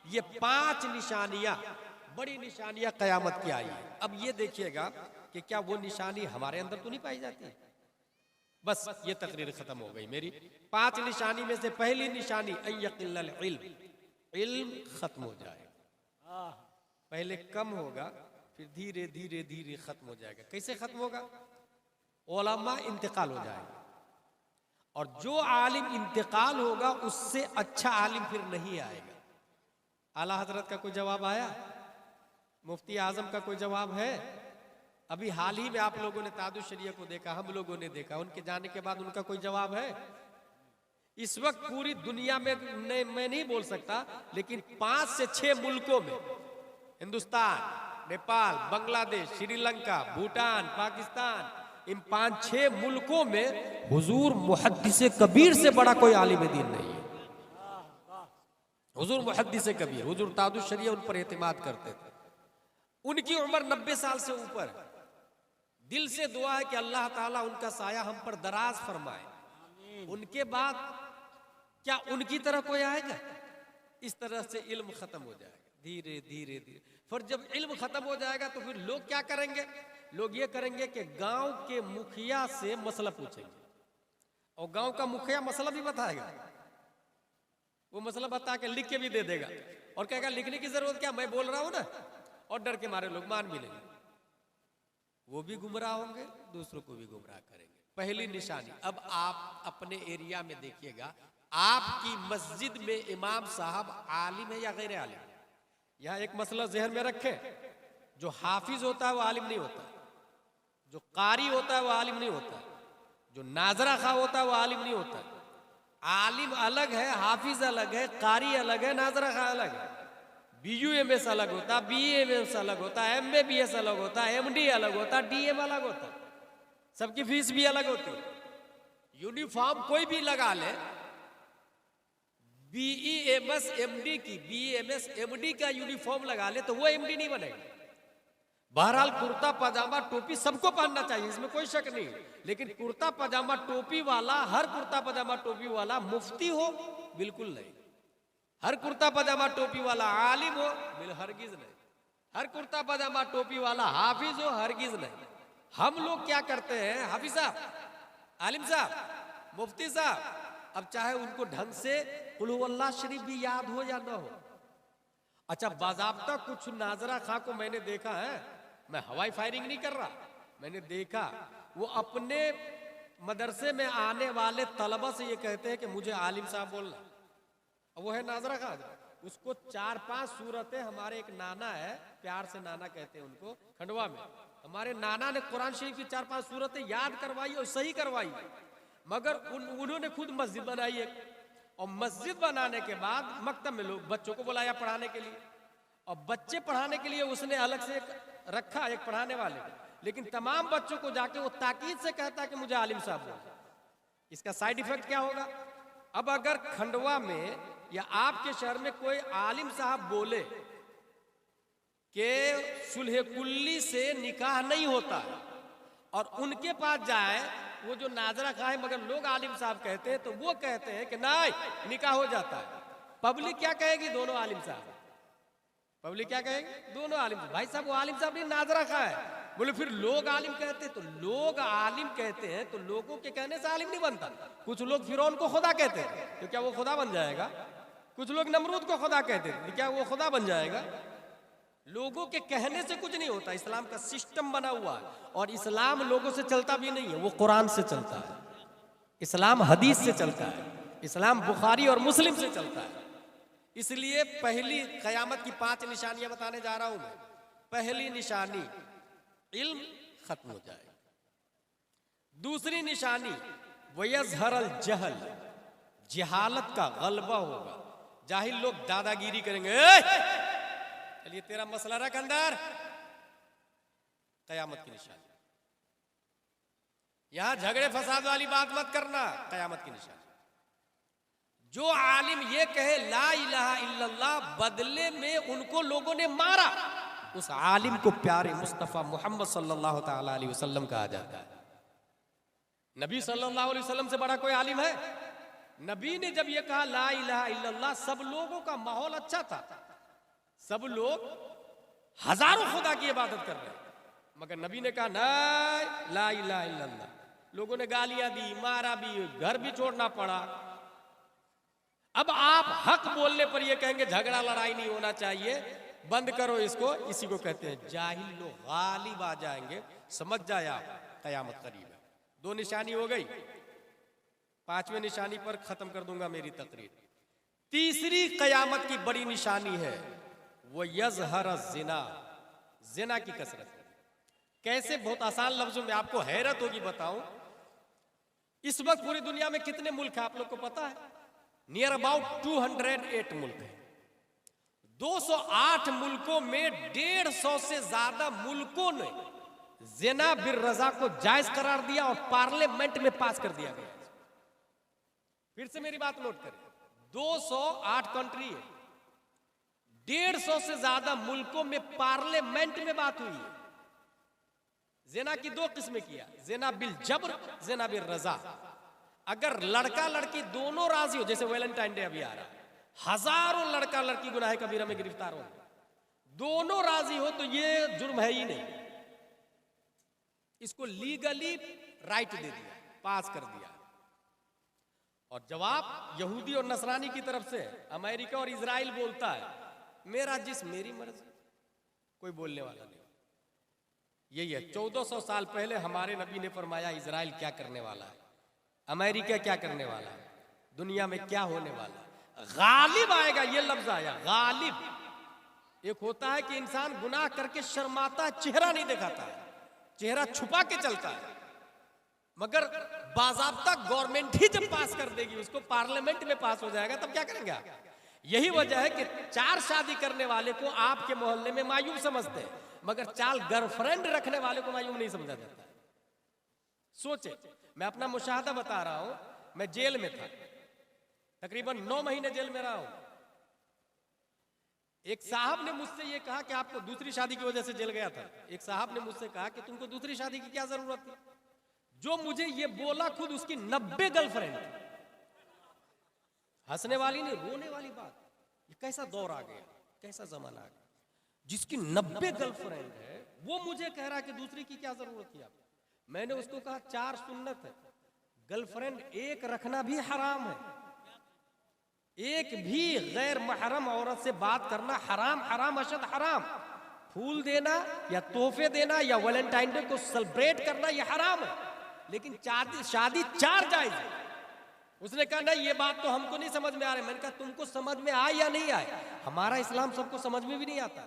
ये 5 निशानियां, बड़ी निशानियां क़यामत की आई है। अब ये देखिएगा कि क्या वो निशानी हमारे अंदर तो नहीं पाई जाती है? बस ये तकरीर खत्म हो गई मेरी। 5 निशानी में से पहली निशानी अय्यक़िल्लल इल्म, इल्म खत्म हो जाएगा। पहले कम होगा, फिर धीरे धीरे धीरे खत्म हो जाएगा। कैसे खत्म होगा? उलमा इंतकाल हो जाएगा, और जो आलिम इंतकाल होगा उससे अच्छा आलिम फिर नहीं आएगा। आला हजरत का कोई जवाब आया? मुफ्ती आजम का कोई जवाब है? अभी हाल ही में आप लोगों ने ताजुश शरिया को देखा, हम लोगों ने देखा, उनके जाने के बाद उनका कोई जवाब है? इस वक्त पूरी दुनिया में मैं नहीं बोल सकता, लेकिन 5 से 6 मुल्कों में, हिंदुस्तान, नेपाल, बांग्लादेश, श्रीलंका, भूटान, पाकिस्तान, इन 5-6 मुल्कों में हुजूर मुहद्दिस कबीर से बड़ा कोई आलिम दीन नहीं है। हुजूर मुहद्दिस कबीर, हुजूर ताजुश शरिया उन पर एतमाद करते थे। उनकी उम्र 90 साल से ऊपर है। दिल से दुआ है कि अल्लाह ताला उनका साया हम पर दराज फरमाए। उनके बाद क्या उनकी तरह कोई आएगा? इस तरह से इल्म खत्म हो जाएगा धीरे धीरे धीरे। फिर जब इल्म खत्म हो जाएगा तो फिर लोग क्या करेंगे? लोग ये करेंगे कि गांव के मुखिया से मसला पूछेंगे, और गांव का मुखिया मसला भी बताएगा। वो मसला बता के लिख के भी दे देगा और कहेगा लिखने की जरूरत क्या, मैं बोल रहा हूं ना, और डर के मारे लोग मान भी लेंगे। वो भी गुमराह होंगे, दूसरों को भी गुमराह करेंगे। पहली निशानी। अब आप अपने एरिया में देखिएगा, आपकी मस्जिद में इमाम साहब आलिम है या गैर आलिम? यहां एक मसला जहन में रखें, जो हाफिज होता है वो आलिम नहीं होता, जो कारी होता है वो आलिम नहीं होता, जो नाजरा खा होता है वो आलिम नहीं होता। आलिम अलग है, हाफिज अलग है, कारी अलग है, नाजरा खा अलग है। BUMS अलग होता, BAMS अलग होता, MABS अलग होता, MD अलग होता, DM अलग होता, सबकी फीस भी अलग होती है। यूनिफॉर्म कोई भी लगा ले, BEMS MD की, BEMS MD का यूनिफॉर्म लगा ले तो वो MD नहीं बनेगा। बहरहाल कुर्ता पजामा टोपी सबको पहनना चाहिए, इसमें कोई शक नहीं, लेकिन कुर्ता पजामा टोपी वाला, हर कुर्ता पजामा टोपी वाला मुफ्ती हो बिल्कुल नहीं। हर कुर्ता पजामा टोपी वाला आलिम हो हरगिज नहीं। हर कुर्ता पजामा टोपी वाला हाफिज हो हरगिज नहीं। हम लोग क्या करते हैं, हाफिज साहब, आलिम साहब, मुफ्ती साहब, अब चाहे उनको ढंग से कुल हुवल्लाह शरीफ भी याद हो या ना हो। अच्छा, बाज़ाब्ता कुछ नाजरा खां को मैंने देखा है, मैं हवाई फायरिंग नहीं कर रहा, मैंने देखा वो अपने मदरसे में आने वाले तलबा से ये कहते हैं कि मुझे आलिम साहब बोलना। वो है नाजरा खां, उसको 4-5 सूरतें, हमारे एक नाना है, प्यार से नाना कहते हैं उनको, खंडवा में, हमारे नाना ने कुरान शरीफ की 4-5 सूरतें याद करवाई और सही करवाई। मगर उन्होंने खुद मस्जिद बनाई है, और मस्जिद बनाने के बाद मकतब में लोग बच्चों को बुलाया पढ़ाने के लिए, और बच्चे पढ़ाने के लिए उसने अलग से रखा एक पढ़ाने वाले, लेकिन तमाम बच्चों को जाके वो ताकीद से कहता है कि मुझे आलिम साहब बोलो। इसका साइड इफेक्ट क्या होगा? अब अगर खंडवा में या आपके शहर में कोई आलिम साहब बोले कि सुलह कुल्ली से निकाह नहीं होता, और उनके पास जाए वो जो नाजरा खाए मगर लोग आलिम साहब कहते हैं, तो वो कहते हैं कि नहीं निकाह हो जाता है, पब्लिक क्या कहेगी? दोनों आलिम साहब। पब्लिक क्या कहेगी? दोनों आलिम। भाई साहब वो आलिम साहब ने नाजरा खाया है। बोले फिर लोग आलिम कहते हैं, तो लोग आलिम कहते हैं तो लोगों के कहने से आलिम नहीं बनता। कुछ लोग फिरौन को खुदा कहते हैं, तो क्या वो खुदा बन जाएगा? कुछ लोग नमरूद को खुदा कहते हैं, तो क्या वो खुदा बन जाएगा? लोगों के कहने से कुछ नहीं होता। इस्लाम का सिस्टम बना हुआ है, और इस्लाम लोगों से चलता भी नहीं है, वो कुरान से चलता है, इस्लाम हदीस से चलता है, इस्लाम बुखारी और मुस्लिम से चलता है। इसलिए पहली क़यामत की 5 निशानियां बताने जा रहा हूं मैं। पहली निशानी, इल्म खत्म हो जाएगा। दूसरी निशानी, वयज़हरल जहल, जहालत का गलबा होगा। जाहिल लोग दादागिरी करेंगे, चलिए तेरा मसला रख अंदर। कयामत की निशानी। यहां झगड़े फसाद वाली बात मत करना, कयामत की निशानी। जो आलिम ये कहे ला इलाहा इल्लल्लाह, बदले में उनको लोगों ने मारा, उस आलिम को प्यारे मुस्तफा मोहम्मद सल्लल्लाहु ताला अलैहि वसल्लम कहा जाता है। नबी सल्लल्लाहु अलैहि वसल्लम से बड़ा कोई आलिम है? नबी ने जब ये कहा ला इलाहा इल्लल्लाह, सब लोगों का माहौल अच्छा था, सब लोग हजारों खुदा की इबादत कर रहे हैं, मगर नबी ने कहा नहीं ला इलाहा इल्लल्लाह। लोगों ने गालियां दी, मारा भी, घर भी छोड़ना पड़ा। अब आप हक बोलने पर ये कहेंगे झगड़ा लड़ाई नहीं होना चाहिए, बंद करो इसको, इसी को कहते हैं जाहिल लोग गालिब आ जाएंगे। समझ जाए आप, कयामत करीब है। 2 निशानी हो गई, 5वें निशानी पर खत्म कर दूंगा मेरी तकरीर। तीसरी कयामत की बड़ी निशानी है वो यज़हर ज़िना, ज़िना की कसरत। कैसे? बहुत आसान लफ्जों में, आपको हैरत होगी बताऊं। इस वक्त पूरी दुनिया में कितने मुल्क हैं आप लोग को पता है? नियर अबाउट 208 मुल्क हैं। 208 मुल्कों में 150 से ज्यादा मुल्कों ने ज़िना बिर रज़ा को जायज करार दिया और पार्लियामेंट में पास कर दिया गया। फिर से मेरी बात नोट करें, 208 कंट्री है, 150 से ज्यादा मुल्कों में पार्लियामेंट में बात हुई है। ज़िना की दो किस्में किया, ज़िना बिल जबर, ज़िना बिल रज़ा। अगर लड़का लड़की दोनों राजी हो, जैसे वैलेंटाइन डे अभी आ रहा है, हजारों लड़का लड़की गुनाह कबीरा में गिरफ्तार हो, दोनों राजी हो तो ये जुर्म है ही नहीं। इसको लीगली राइट दे दिया, पास कर दिया। और जवाब यहूदी और नसरानी की तरफ से अमेरिका और इजराइल बोलता है मेरा जिस्म मेरी मर्जी, कोई बोलने वाला नहीं। यही है, 1400 साल पहले हमारे नबी ने फरमाया इजराइल क्या करने वाला है, अमेरिका क्या करने वाला है, दुनिया में क्या होने वाला है। गालिब आएगा, ये लफ्ज आया गालिब। एक होता है कि इंसान गुनाह करके शर्माता है, चेहरा नहीं दिखाता है, चेहरा छुपा के चलता है, मगर बाज़ाब्ता गवर्नमेंट ही जब पास कर देगी, उसको पार्लियामेंट में पास हो जाएगा, तब क्या करेंगे आप? यही वजह है कि 4 शादी करने वाले को आपके मोहल्ले में मायूब समझते हैं, मगर 4 गर्लफ्रेंड रखने वाले को मायूब नहीं समझा जाता। सोचे, मैं अपना मुशाहदा बता रहा हूं। मैं जेल में था, तकरीबन 9 महीने जेल में रहा हूं। एक साहब ने मुझसे ये कहा कि आपको दूसरी शादी की वजह से जेल गया था। एक साहब ने मुझसे कहा कि तुमको दूसरी शादी की क्या जरूरत थी? जो मुझे ये बोला खुद उसकी 90 गर्लफ्रेंड। हंसने वाली नहीं, रोने वाली बात। ये कैसा दौर आ गया, कैसा जमाना आ गया, जिसकी 90 गर्लफ्रेंड है वो मुझे कह रहा है कि दूसरी की क्या जरूरत थी आप? मैंने उसको कहा 4 सुन्नत है, गर्लफ्रेंड एक रखना भी हराम है, एक भी गैर महरम औरत से बात करना हराम, हराम अशद हराम। फूल देना या तोहफे देना या वैलेंटाइन डे को सेलिब्रेट करना ये हराम है, लेकिन शादी 4 जायज है। उसने कहा नहीं ये बात तो हमको नहीं समझ में आ रही। मैंने कहा तुमको समझ में आए या नहीं आए, हमारा इस्लाम सबको समझ में भी नहीं आता।